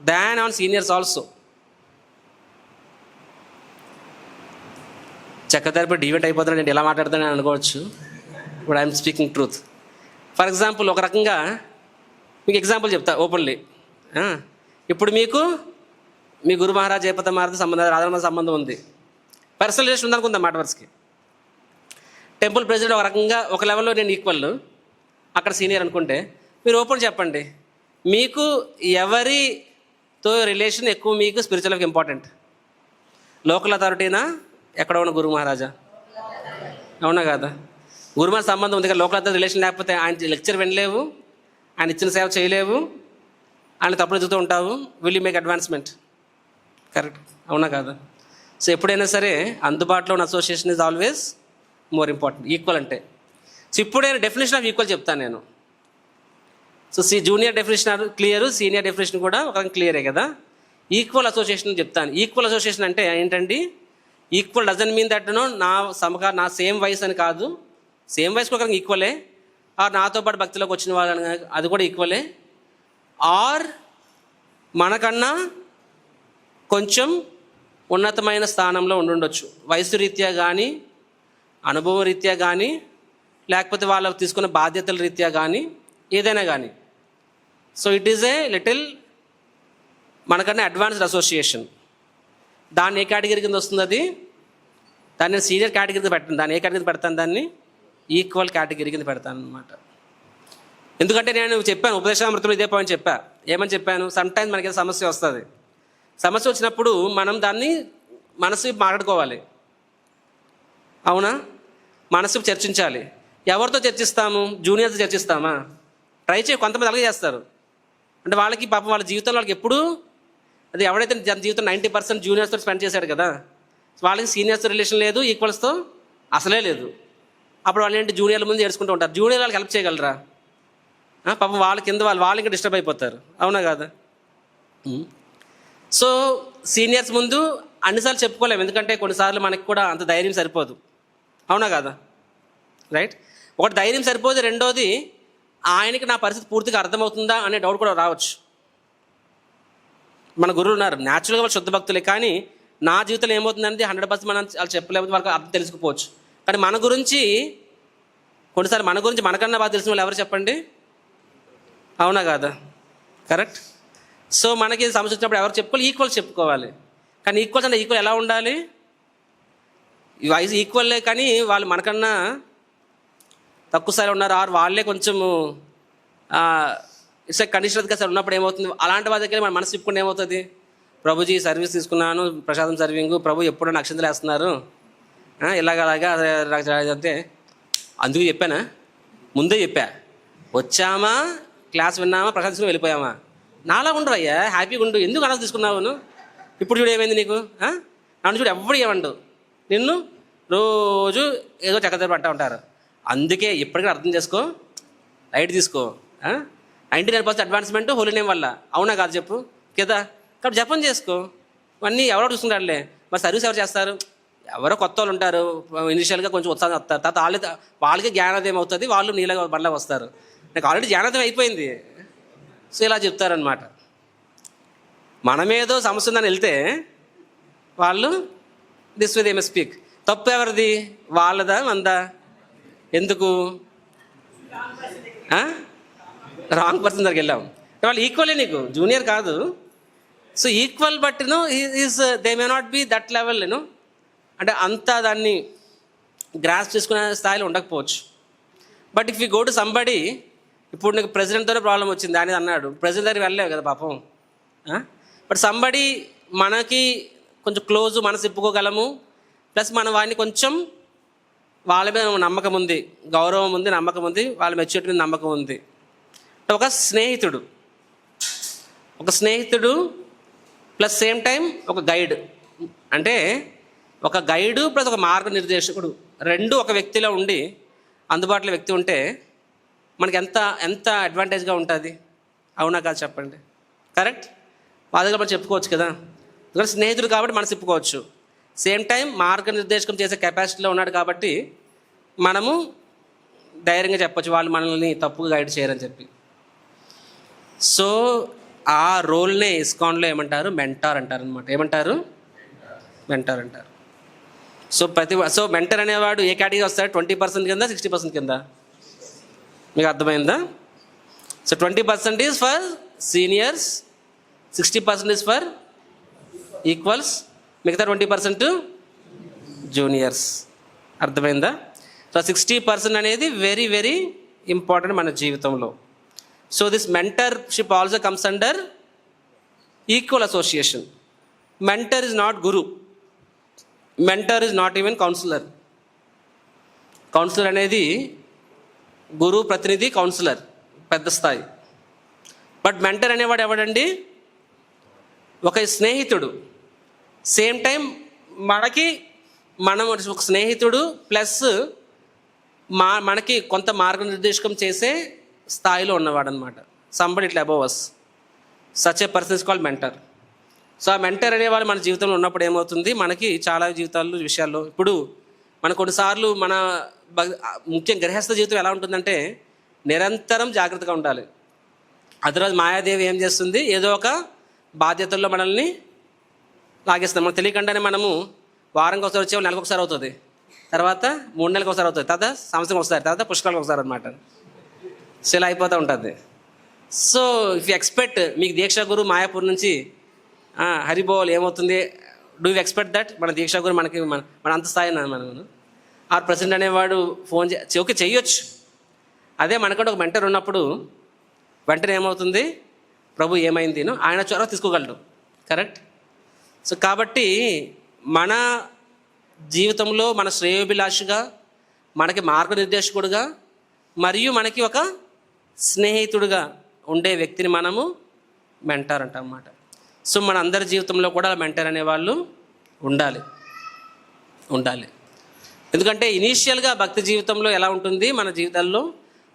than on seniors also. చక్కదరిపై డివెంట్ అయిపోతున్నాడు, నేను ఎలా మాట్లాడుతానని అనుకోవచ్చు. ఇప్పుడు I'm speaking truth. For example, ఒక రకంగా మీకు ఎగ్జాంపుల్ చెప్తా ఓపెన్లీ. ఇప్పుడు మీకు మీ గురు మహారాజ్ జయపత మహారాజ్ సంబంధం, రాధా సంబంధం ఉంది, పర్సనల్ రిలేషన్ ఉందనుకుందాం మాట వరుసకి. టెంపుల్ ప్రెసిడెంట్ ఒక రకంగా ఒక లెవెల్లో నేను ఈక్వల్, అక్కడ సీనియర్ అనుకుంటే, మీరు ఓపెన్ చెప్పండి, మీకు ఎవరితో రిలేషన్ ఎక్కువ, మీకు స్పిరిచువల్ లైఫ్ ఇంపార్టెంట్? లోకల్ అథారిటీనా, ఎక్కడ ఉన్న గురు మహారాజా? అవునా కాదా? గురు మహారాజ్ సంబంధం ఉంది కదా, లోకల్ అథారిటీ రిలేషన్ లేకపోతే ఆయన లెక్చర్ వినలేవు, ఆయన ఇచ్చిన సేవ చేయలేవు, ఆయన తప్పుడు ఎదుగుతూ ఉంటావు. Will you make advancement? Correct, అవునా కాదా? సో ఎప్పుడైనా సరే అందుబాటులో ఉన్న association is always more important. Equal అంటే, సో ఇప్పుడైనా డెఫినేషన్ ఆఫ్ ఈక్వల్ చెప్తాను నేను. So junior definition clear, senior definition కూడా ఒక క్లియరే కదా. ఈక్వల్ అసోసియేషన్ చెప్తాను. ఈక్వల్ అసోసియేషన్ అంటే ఏంటండి? ఈక్వల్ డజన్ మీన్ దట్ నా సేమ్ వయసు అని కాదు, సేమ్ వయసుకు ఒక ఈక్వలే, ఆర్ నాతో పాటు భక్తిలోకి వచ్చిన వాళ్ళని అది కూడా ఈక్వలే, ఆర్ మనకన్నా కొంచెం ఉన్నతమైన స్థానంలో ఉండుండొచ్చు, వయసు రీత్యా కానీ, అనుభవం రీత్యా కానీ, లేకపోతే వాళ్ళు తీసుకున్న బాధ్యతల రీత్యా కానీ, ఏదైనా కానీ. So it is a little మనకన్నా అడ్వాన్స్డ్ అసోసియేషన్. దాన్ని ఏ కేటగిరీ కింద వస్తుంది? అది దాన్ని సీనియర్ కేటగిరీ కింద పెట్టాను. దాన్ని ఏ కేటగిరీ పెడతాను? దాన్ని ఈక్వల్ కేటగిరీ కింద పెడతాను అనమాట. ఎందుకంటే నేను చెప్పాను ఉపదేశామృతంలో ఇదే పాయింట్ చెప్పా. ఏమని చెప్పాను? సమ్టైమ్స్ మనకి సమస్య వస్తుంది. సమస్య వచ్చినప్పుడు మనం దాన్ని మనసు మాట్లాడుకోవాలి, అవునా? మనసు చర్చించాలి. ఎవరితో చర్చిస్తాము? జూనియర్స్తో చర్చిస్తామా? ట్రై చేయ, కొంతమంది అలాగే చేస్తారు. అంటే వాళ్ళకి పాపం వాళ్ళ జీవితంలో వాళ్ళకి ఎప్పుడు అది ఎవడైతే జీవితం 90% జూనియర్స్తో స్పెండ్ చేశాడు కదా, వాళ్ళకి సీనియర్స్తో రిలేషన్ లేదు, ఈక్వల్స్తో అసలే లేదు. అప్పుడు వాళ్ళు ఏంటి, జూనియర్ల ముందు ఏడ్చుకుంటూ ఉంటారు. జూనియర్ వాళ్ళకి హెల్ప్ చేయగలరా? పాపం వాళ్ళ కింద వాళ్ళు ఇంకా డిస్టర్బ్ అయిపోతారు, అవునా కాదా? సో సీనియర్స్ ముందు అన్నిసార్లు చెప్పుకోలేము, ఎందుకంటే కొన్నిసార్లు మనకి కూడా అంత ధైర్యం సరిపోదు, అవునా కాదా? రైట్, ఒకటి ధైర్యం సరిపోదు, రెండోది ఆయనకి నా పరిస్థితి పూర్తిగా అర్థమవుతుందా అనే డౌట్ కూడా రావచ్చు. మన గురువులు ఉన్నారు, న్యాచురల్గా వాళ్ళు శుద్ధ భక్తులే, కానీ నా జీవితంలో ఏమవుతుందంటే 100% మనం వాళ్ళు చెప్పలేకపోతే వాళ్ళకి అర్థం తెలుసుకోవచ్చు. కానీ మన గురించి కొన్నిసార్లు మనకన్నా బాగా తెలిసిన వాళ్ళు ఎవరు చెప్పండి, అవునా కాదా? కరెక్ట్. సో మనకి సమస్య వచ్చినప్పుడు ఎవరు చెప్పుకోవాలి? ఈక్వల్స్ చెప్పుకోవాలి. కానీ ఈక్వల్స్ అంటే ఈక్వల్ ఎలా ఉండాలి? వయసు ఈక్వల్లే, కానీ వాళ్ళు మనకన్నా తక్కువ స్థాయిలో ఉన్నారు, ఆరు వాళ్ళే కొంచెము ఇట్స్ కండిషనల్గా సార్ ఉన్నప్పుడు ఏమవుతుంది? అలాంటి వాళ్ళ దగ్గర మన మనసు చెప్పుకుంటే ఏమవుతుంది? ప్రభుజీ సర్వీస్ తీసుకున్నాను, ప్రసాదం సర్వింగ్, ప్రభు ఎప్పుడో నక్షత్రాలు వేస్తున్నారు, ఇలాగలాగా అంటే అందుకు చెప్పానా? ముందే చెప్పా, వచ్చామా, క్లాస్ విన్నామా, ప్రసాదం తీసుకుని వెళ్ళిపోయామా? నాలా ఉండరు అయ్యా, హ్యాపీగా ఉండు. ఎందుకు అలా తీసుకున్నావు? ఇప్పుడు చూడు ఏమైంది నీకు? నన్ను చూడు ఎవ్వడు ఏమండు, నిన్ను రోజు ఏదో చక్కదర పట్టా ఉంటారు. అందుకే ఇప్పటికీ అర్థం చేసుకో, లైట్ తీసుకో. 99% అడ్వాన్స్మెంట్ హోలీ నేమ్ వల్ల, అవునా కాదు చెప్పు కదా? కాబట్టి జపం చేసుకో, అన్నీ ఎవరో చూసుకుంటారులే. మరి సర్వీస్ ఎవరు చేస్తారు? ఎవరో కొత్త వాళ్ళు ఉంటారు, ఇనిషియల్గా కొంచెం ఉత్సాహం వస్తారు, తర్వాత వాళ్ళకి జ్ఞానోదయం అవుతుంది, వాళ్ళు నీళ్ళగా బండ్లా వస్తారు. నాకు ఆల్రెడీ జ్ఞానోదయం అయిపోయింది. సో ఇలా చెప్తారనమాట. మనమేదో సమస్య ఉందని వెళ్తే వాళ్ళు this way they may speak. తప్పు ఎవరిది? వాళ్ళదా మందా? ఎందుకు? రాంగ్ పర్సన్ దగ్గరికి వెళ్ళాం. వాళ్ళు ఈక్వలే, నీకు జూనియర్ కాదు. So equal but is they may not be that level అంటే అంతా దాన్ని గ్రాస్ చేసుకునే స్థాయిలో ఉండకపోవచ్చు. But if you go to somebody, ఇప్పుడు నీకు ప్రెసిడెంట్తోనే ప్రాబ్లం వచ్చింది అని అన్నాడు, ప్రెసిడెంట్ దగ్గరికి వెళ్ళలేవు కదా పాపం. బట్ సంబడి మనకి కొంచెం క్లోజు, మనసు ఇప్పుకోగలము, ప్లస్ మన వాడిని కొంచెం వాళ్ళ మీద నమ్మకం ఉంది, గౌరవం ఉంది, నమ్మకం ఉంది, వాళ్ళ మెచ్యూరిటీ మీద నమ్మకం ఉంది. ఒక స్నేహితుడు ప్లస్ సేమ్ టైం ఒక గైడ్, అంటే ఒక గైడు ప్లస్ ఒక మార్గనిర్దేశకుడు, రెండు ఒక వ్యక్తిలో ఉండి అందుబాటులో వ్యక్తి ఉంటే మనకి ఎంత అడ్వాంటేజ్గా ఉంటుంది. అవునా కాదు చెప్పండి? కరెక్ట్. వాళ్ళ దగ్గర మనం చెప్పుకోవచ్చు కదా, ఎందుకంటే స్నేహితుడు కాబట్టి మనం చెప్పుకోవచ్చు. సేమ్ టైం మార్గనిర్దేశకం చేసే కెపాసిటీలో ఉన్నాడు కాబట్టి మనము ధైర్యంగా చెప్పచ్చు వాళ్ళు మనల్ని తప్పుగా గైడ్ చేయరని చెప్పి. సో ఆ రోల్నే ఇస్కాన్లో ఏమంటారు? మెంటార్ అంటారు అనమాట. ఏమంటారు? మెంటార్ అంటారు. సో మెంటర్ అనేవాడు ఏ కేటగిరీ వస్తాడు? 20% కింద, 60% కింద? మీకు అర్థమైందా? So 20% is for seniors, 60% is for equals, మిగతా 20% జూనియర్స్. అర్థమైందా? సో 60% అనేది వెరీ వెరీ ఇంపార్టెంట్ మన జీవితంలో. So this mentorship also comes under equal association. Mentor is not guru, mentor is not even counsellor. Counsellor అనేది గురువు ప్రతినిధి, కౌన్సిలర్ పెద్ద స్థాయి. బట్ మెంటర్ అనేవాడు ఎవడండి? ఒక స్నేహితుడు. సేమ్ టైం మనం ఒక స్నేహితుడు ప్లస్ మనకి కొంత మార్గనిర్దేశకం చేసే స్థాయిలో ఉన్నవాడు అనమాట. సంబడి ఇట్లా above us, such a person is called mentor. So ఆ మెంటర్ అనేవాళ్ళు మన జీవితంలో ఉన్నప్పుడు ఏమవుతుంది, మనకి చాలా జీవితాల్లో విషయాల్లో, ఇప్పుడు మన కొన్నిసార్లు మన ముఖ్యం గృహస్థ జీవితం ఎలా ఉంటుందంటే నిరంతరం జాగ్రత్తగా ఉండాలి. అదర్వైజ్ మాయాదేవి ఏం చేస్తుంది, ఏదో ఒక బాధ్యతల్లో మనల్ని లాగేస్తుంది. మనకు తెలియకుండానే మనము వారంకి ఒకసారి వచ్చే నెలకు ఒకసారి అవుతుంది, తర్వాత 3 నెలలకు ఒకసారి అవుతుంది, తర్వాత సంవత్సరం ఒకసారి, తర్వాత పుష్కరాలకు ఒకసారి అనమాట. సో ఇలా అయిపోతూ ఉంటుంది. సో ఇఫ్ యూ ఎక్స్పెక్ట్, మీకు దీక్షా గురు మాయాపూర్ నుంచి హరిబోల్ ఏమవుతుంది, డూ యూ ఎక్స్పెక్ట్ దట్ మన దీక్షా గురు మనకి మన అంత స్థాయి మనం ఆర్ ప్రెసిడెంట్ అనేవాడు ఫోన్ ఓకే చెయ్యొచ్చు. అదే మనకంటే ఒక మెంటర్ ఉన్నప్పుడు వెంటనే ఏమవుతుంది, ప్రభు ఏమైంది ఆయన చొరవ తీసుకోగలడు. కరెక్ట్. సో కాబట్టి మన జీవితంలో మన శ్రేయోభిలాషిగా, మనకి మార్గనిర్దేశకుడుగా, మరియు మనకి ఒక స్నేహితుడుగా ఉండే వ్యక్తిని మనము మెంటర్ అంటాం అన్నమాట. సో మన అందరి జీవితంలో కూడా మెంటర్ అనేవాళ్ళు ఉండాలి. ఎందుకంటే ఇనీషియల్గా భక్తి జీవితంలో ఎలా ఉంటుంది, మన జీవితాల్లో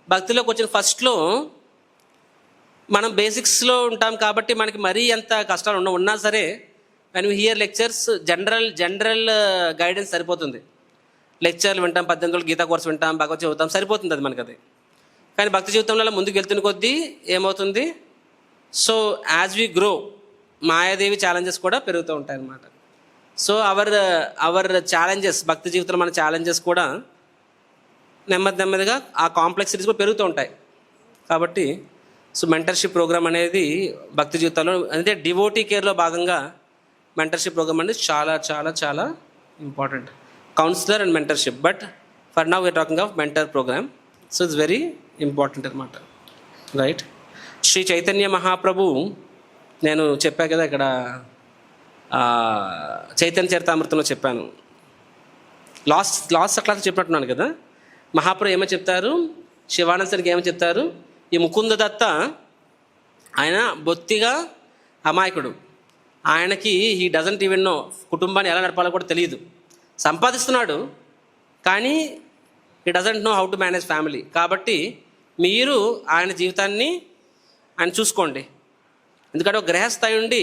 భక్తిలోకి వచ్చిన ఫస్ట్లో మనం బేసిక్స్లో ఉంటాం కాబట్టి మనకి మరీ ఎంత కష్టాలు ఉన్నా సరే when you here lectures, general guidance సరిపోతుంది. లెక్చర్లు వింటాం, 18 రోజులు గీతా కోర్స్ వింటాం, భగవత్ చదువుతాం, సరిపోతుంది అది మనకి. అది కానీ భక్తి జీవితంలో ముందుకు వెళ్తున్న కొద్దీ ఏమవుతుంది, so as we grow Mayadevi challenges కూడా పెరుగుతూ ఉంటాయి అన్నమాట. సో అవర్ ఛాలెంజెస్, భక్తి జీవితంలో మన ఛాలెంజెస్ కూడా నెమ్మదిగా ఆ కాంప్లెక్సిటీస్ కూడా పెరుగుతూ ఉంటాయి. కాబట్టి సో మెంటర్షిప్ ప్రోగ్రామ్ అనేది భక్తి జీవితంలో, అంటే డివోటీ కేర్లో భాగంగా మెంటర్షిప్ ప్రోగ్రామ్ అనేది చాలా చాలా చాలా important. Counsellor and mentorship, but for now we are talking of mentor programme. So it's very important అనమాట. రైట్. శ్రీ చైతన్య మహాప్రభు, నేను చెప్పా కదా ఇక్కడ చైతన్య చరితామృతంలో చెప్పాను, లాస్ట్ క్లాస్ చెప్పినట్టున్నాను కదా. మహాప్రభు ఏమో చెప్తారు, శివానందనికి ఏమో చెప్తారు, ఈ ముకుంద దత్త ఆయన బొత్తిగా అమాయకుడు, ఆయనకి హీ డజంట్ ఈవెన్ నో కుటుంబాన్ని ఎలా నడపాలో కూడా తెలియదు, సంపాదిస్తున్నాడు కానీ he doesn't know how to manage family. కాబట్టి మీరు ఆయన జీవితాన్ని ఆయన చూసుకోండి. ఎందుకంటే ఒక గృహస్థాయి నుండి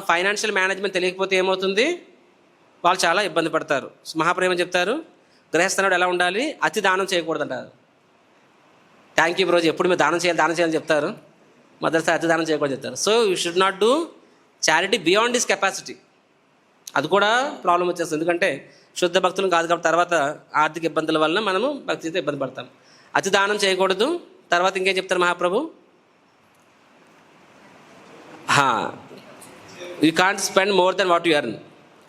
ఫైనాన్షియల్ మేనేజ్మెంట్ తెలియకపోతే ఏమవుతుంది, వాళ్ళు చాలా ఇబ్బంది పడతారు. మహాప్రభు చెప్తారు, గృహస్థనుడు ఎలా ఉండాలి, అతి దానం చేయకూడదు అంటారు. థ్యాంక్ యూ బ్రోజు, ఎప్పుడు మీరు దానం చేయాలని చెప్తారు, మొదటిసారి అతి దానం చేయకూడదు చెప్తారు. So you should not do charity beyond his capacity. అది కూడా ప్రాబ్లం వచ్చేస్తుంది. ఎందుకంటే శుద్ధ భక్తులు కాదు కాబట్టి తర్వాత ఆర్థిక ఇబ్బందుల వల్ల మనము భక్తితో ఇబ్బంది పడతాం. అతి దానం చేయకూడదు. తర్వాత ఇంకేం చెప్తారు Mahaprabhu? You can't spend more than what you earn.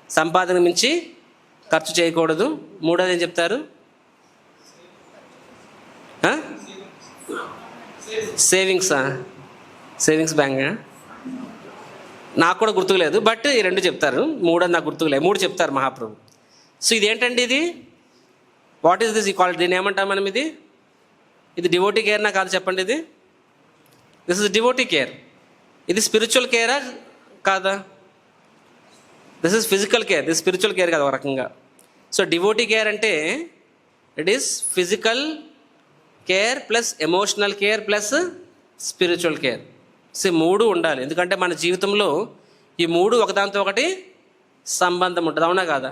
సంపాదన మించి ఖర్చు చేయకూడదు. మూడోది ఏం చెప్తారు? సేవింగ్స్ బ్యాంక్ నాకు కూడా గుర్తులేదు, బట్ ఈ రెండు చెప్తారు. మూడోది నాకు గుర్తులేదు, మూడు చెప్తారు మహాప్రభు. సో ఇదేంటండి ఇది? వాట్ ఈస్ దిస్ ఈ కాల్? దీన్ని ఏమంటాం మనం? ఇది డివోటీ కేర్నా కాదు చెప్పండి. This is devotee care. ఇది స్పిరిచువల్ కేరా కాదా? This is physical care. This spiritual care కాదు ఒక రకంగా. సో డివోటీ కేర్ అంటే it is physical care plus emotional care plus spiritual care. So మూడు ఉండాలి. ఎందుకంటే మన జీవితంలో ఈ మూడు ఒకదానితో ఒకటి సంబంధం ఉంటుంది, అవునా కాదా?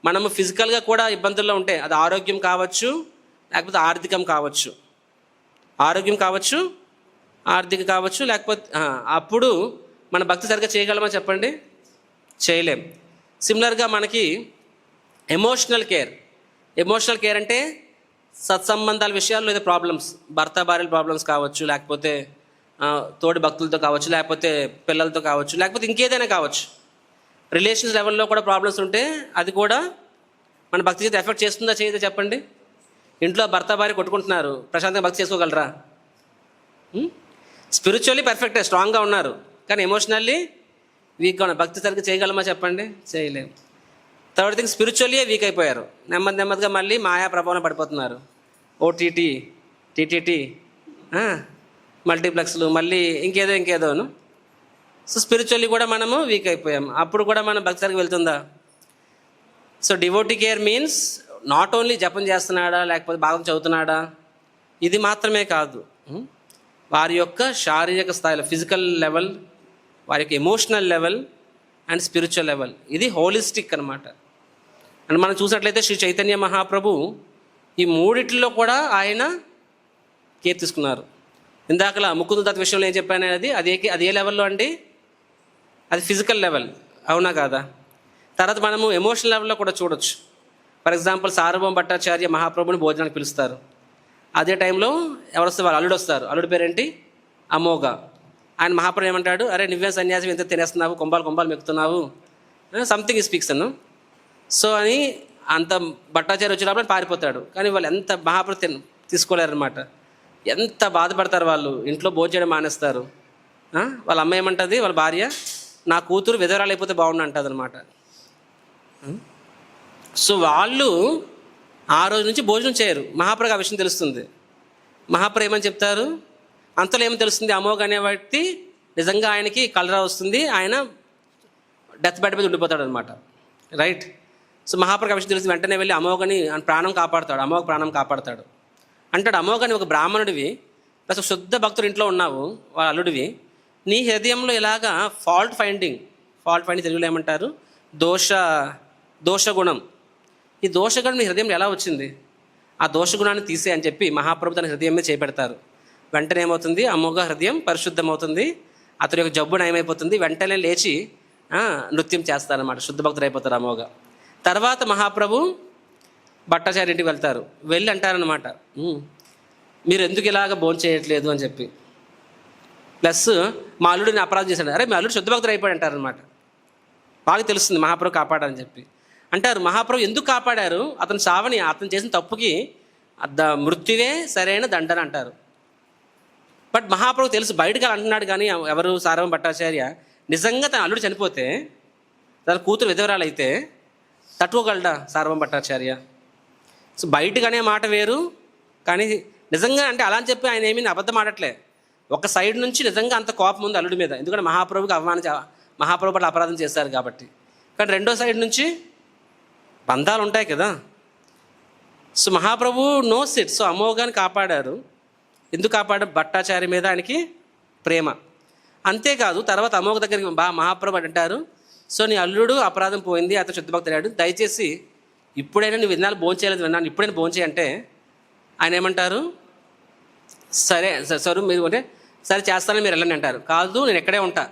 మనము ఫిజికల్గా కూడా ఇబ్బందుల్లో ఉంటే అది ఆరోగ్యం కావచ్చు, లేకపోతే ఆర్థికం కావచ్చు. ఆరోగ్యం కావచ్చు, ఆర్థిక కావచ్చు, లేకపోతే అప్పుడు మన భక్తి సరిగ్గా చేయగలమా చెప్పండి? చేయలేం. సిమిలర్గా మనకి ఎమోషనల్ కేర్ అంటే సత్సంబంధాల విషయాల్లో ఏదో ప్రాబ్లమ్స్, భర్త భార్యల ప్రాబ్లమ్స్ కావచ్చు, లేకపోతే తోటి భక్తులతో కావచ్చు, లేకపోతే పిల్లలతో కావచ్చు, లేకపోతే ఇంకేదైనా కావచ్చు. రిలేషన్స్ లెవెల్లో కూడా ప్రాబ్లమ్స్ ఉంటే అది కూడా మన భక్తి చేత ఎఫెక్ట్ చేస్తుందా చేయదా చెప్పండి? ఇంట్లో భర్త భార్య కొట్టుకుంటున్నారు, ప్రశాంతంగా భక్తి చేసుకోగలరా? స్పిరిచువల్లీ పర్ఫెక్టే, స్ట్రాంగ్గా ఉన్నారు, కానీ ఎమోషనల్లీ వీక్గా ఉన్నారు. భక్తి సరిగ్గా చేయగలమా చెప్పండి? చేయలేము. థర్డ్ థింగ్, స్పిరిచువల్లీ వీక్ అయిపోయారు. నెమ్మదిగా మళ్ళీ మాయా ప్రభావం పడిపోతున్నారు. టీటీటీ మల్టీప్లెక్స్లు, మళ్ళీ ఇంకేదోను. సో స్పిరిచువల్లీ కూడా మనము వీక్ అయిపోయాం. అప్పుడు కూడా మనం భక్తి సరిగ్గా వెళ్తుందా? So devotee care means not only జపం చేస్తున్నాడా, లేకపోతే భాగం చదువుతున్నాడా, ఇది మాత్రమే కాదు. వారి యొక్క శారీరక స్థాయిలో ఫిజికల్ లెవెల్, వారి యొక్క emotional level and spiritual level, ఇది హోలిస్టిక్ అనమాట. అండ్ మనం చూసినట్లయితే శ్రీ చైతన్య మహాప్రభు ఈ మూడిట్లో కూడా ఆయన కేర్ తీసుకున్నారు. ఇందాకలా ముకుంద దత్ విషయంలో ఏం చెప్పాను, అది ఏ లెవెల్లో అండి? అది ఫిజికల్ లెవెల్, అవునా కాదా? తర్వాత మనము ఎమోషనల్ లెవెల్లో కూడా చూడొచ్చు. ఫర్ ఎగ్జాంపుల్ సార్వభౌమ భట్టాచార్య మహాప్రభుని భోజనానికి పిలుస్తారు. అదే టైంలో ఎవరు వస్తారు? వాళ్ళ అల్లుడు వస్తారు. అల్లుడి పేరేంటి? అమోఘ. ఆయన మహాప్రభు ఏమంటాడు? అరే నువ్వే సన్యాసి, ఎంత తినేస్తున్నావు, కొంబాలు మెక్కుతున్నావు, సంథింగ్ ఈ స్పీక్స్ అను. సో అని అంత భట్టాచార్య వచ్చినప్పుడు పారిపోతాడు. కానీ వాళ్ళు ఎంత మహాప్రభు తీసుకోలేరనమాట. ఎంత బాధపడతారు వాళ్ళు. ఇంట్లో భోజనం చేయడం మానేస్తారు. వాళ్ళ అమ్మ ఏమంటుంది? వాళ్ళ భార్య, నా కూతురు విధవరాలు అయిపోతే బాగుండు అంటుంది అనమాట. సో వాళ్ళు ఆ రోజు నుంచి భోజనం చేయరు. మహాప్రభు ఆ విషయం తెలుస్తుంది. మహాప్రభు ఏమని చెప్తారు? అంతలో ఏమని తెలుస్తుంది? అమోఘ అనే వ్యక్తి నిజంగా ఆయనకి కలరా వస్తుంది, ఆయన డెత్ బెడ్ మీద ఉండిపోతాడు అనమాట. రైట్. సో మహాప్రభు ఆ విషయం తెలుస్తుంది. వెంటనే వెళ్ళి అమోఘని ప్రాణం కాపాడుతాడు. అమోఘ ప్రాణం కాపాడుతాడు. అంటాడు, అమోఘని ఒక బ్రాహ్మణుడివి ప్లస్ శుద్ధ భక్తుడు ఇంట్లో ఉన్నావు, వాళ్ళ అల్లుడివి, నీ హృదయంలో ఇలాగా ఫాల్ట్ ఫైండింగ్ తెలుగులో ఏమంటారు? దోషగుణం. ఈ దోషగుణం నీ హృదయంలో ఎలా వచ్చింది? ఆ దోషగుణాన్ని తీసే అని చెప్పి మహాప్రభు తన హృదయం మీద చేపెడతారు. వెంటనే ఏమవుతుంది? అమోఘ హృదయం పరిశుద్ధమవుతుంది, అతని యొక్క జబ్బు నయమైపోతుంది. వెంటనే లేచి నృత్యం చేస్తారన్నమాట, శుద్ధ భక్తుడు అయిపోతారు అమోఘ. తర్వాత మహాప్రభు భట్టాచార్య ఇంటికి వెళ్తారు. వెళ్ళి అంటారనమాట, మీరు ఎందుకు ఇలాగ భోజనం చేయట్లేదు అని చెప్పి. ప్లస్ మా అల్లుడిని అపరాధం చేశాడు. అరే మీ అల్లుడు శుద్ధ భక్తుడు అయిపోయాడు అంటారనమాట. బాగా తెలుస్తుంది మహాప్రభు కాపాడారని చెప్పి. అంటారు, మహాప్రభు ఎందుకు కాపాడారు? అతను సావని, అతను చేసిన తప్పుకి మృత్యువే సరైన దండన అంటారు. బట్ మహాప్రభు తెలుసు, బయటకు అంటున్నాడు. కానీ ఎవరు? సార్వభౌమ భట్టాచార్య నిజంగా తన అల్లుడు చనిపోతే, తన కూతురు విధవరాలైతే తట్టుకోగలడా సార్వభౌమ భట్టాచార్య? సో బయటకు అనే మాట వేరు, కానీ నిజంగా అంటే అలా అని చెప్పి ఆయన ఏమీ అబద్ధం ఆడట్లే. ఒక సైడ్ నుంచి నిజంగా అంత కోపం ఉంది అల్లుడి మీద, ఎందుకంటే మహాప్రభు పట్ల అపరాధం చేశారు కాబట్టి. కానీ రెండో సైడ్ నుంచి బంధాలు ఉంటాయి కదా. So Mahaprabhu knows it. So అమోఘాన్ని కాపాడారు. ఎందుకు కాపాడారు? భట్టాచార్య మీద ఆయనకి ప్రేమ. అంతేకాదు తర్వాత అమోఘ దగ్గరికి మహాప్రభు అంటారు, సో నీ అల్లుడు అపరాధం పోయింది, అతను శుద్ధభక్తుడాడు, దయచేసి ఇప్పుడైనా నువ్వు విన్నాళ్ళు భోంచేయలేదు, విన్నాను ఇప్పుడైనా భోంచేయంటే ఆయన ఏమంటారు? సరే మీరు అంటే సరే చేస్తానని మీరు వెళ్ళండి అంటారు. కాదు, నేను ఎక్కడే ఉంటా,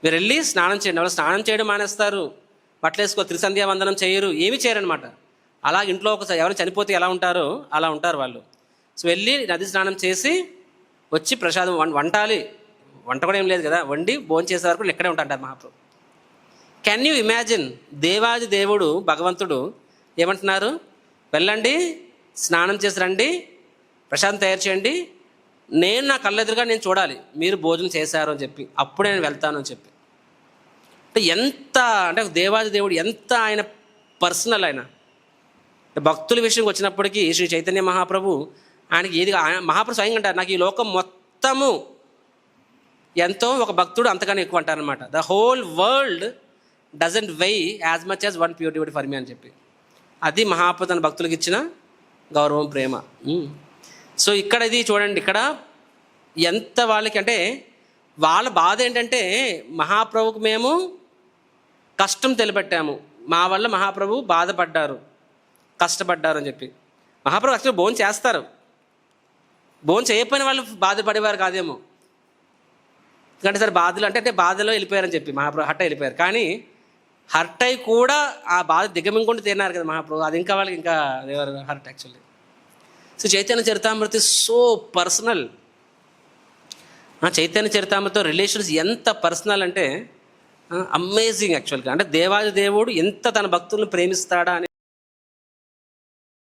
మీరు వెళ్ళి స్నానం చేయండి. వాళ్ళు స్నానం చేయడం మానేస్తారు, బట్టలు వేసుకో, త్రిసంధ్యా వందనం చేయరు, ఏమీ చేయరనమాట. అలా ఇంట్లో ఒకసారి ఎవరైనా చనిపోతే ఎలా ఉంటారో అలా ఉంటారు వాళ్ళు. సో వెళ్ళి నది స్నానం చేసి వచ్చి ప్రసాదం వంటాలి, వంట కూడా ఏం లేదు కదా, వండి భోజనం చేసే వరకు ఇక్కడే ఉంటారు మహాప్రభు. Can you imagine? దేవాది దేవుడు భగవంతుడు ఏమంటున్నారు? వెళ్ళండి, స్నానం చేసి రండి, ప్రసాదం తయారు చేయండి, నేను నా కళ్ళెదురుగా నేను చూడాలి మీరు భోజనం చేశారు అని చెప్పి, అప్పుడే నేను వెళ్తాను అని చెప్పి. అంటే ఎంత అంటే దేవాది దేవుడు ఎంత ఆయన పర్సనల్. ఆయన భక్తుల విషయంకి వచ్చినప్పటికీ శ్రీ చైతన్య మహాప్రభు ఆయనకి ఏది మహాప్రభు స్వయంగా అంటారు, నాకు ఈ లోకం మొత్తము ఎంతో, ఒక భక్తుడు అంతకన్నా ఎక్కువ అంటారనమాట. The whole world doesn't weigh as much as one pure devotee for me అని చెప్పి. అది మహాప్రభు తన భక్తులకు ఇచ్చిన గౌరవం, ప్రేమ. సో ఇక్కడ ఇది చూడండి, ఇక్కడ ఎంత వాళ్ళకి అంటే వాళ్ళ బాధ ఏంటంటే మహాప్రభుకు మేము కష్టం తెలిపెట్టాము, మా వల్ల మహాప్రభు బాధపడ్డారు, కష్టపడ్డారు అని చెప్పి. మహాప్రభు యాక్చువల్లీ భోజనం చేస్తారు, భోజనం చేయకపోయిన వాళ్ళు బాధపడేవారు కాదేమో. ఎందుకంటే సరే బాధలు అంటే బాధలో వెళ్ళిపోయారని చెప్పి మహాప్రభు హర్ట్ వెళ్ళిపోయారు. కానీ హర్ట్ అయి కూడా ఆ బాధ దిగమింగుండి తిన్నారు కదా మహాప్రభు, అది ఇంకా వాళ్ళకి ఇంకా hurt actually. So Chaitanya Charitamrita so personal. Chaitanya చరితామృతితో రిలేషన్స్ ఎంత పర్సనల్ అంటే అమేజింగ్ యాక్చువల్గా. అంటే దేవాది దేవుడు ఎంత తన భక్తులను ప్రేమిస్తాడా అని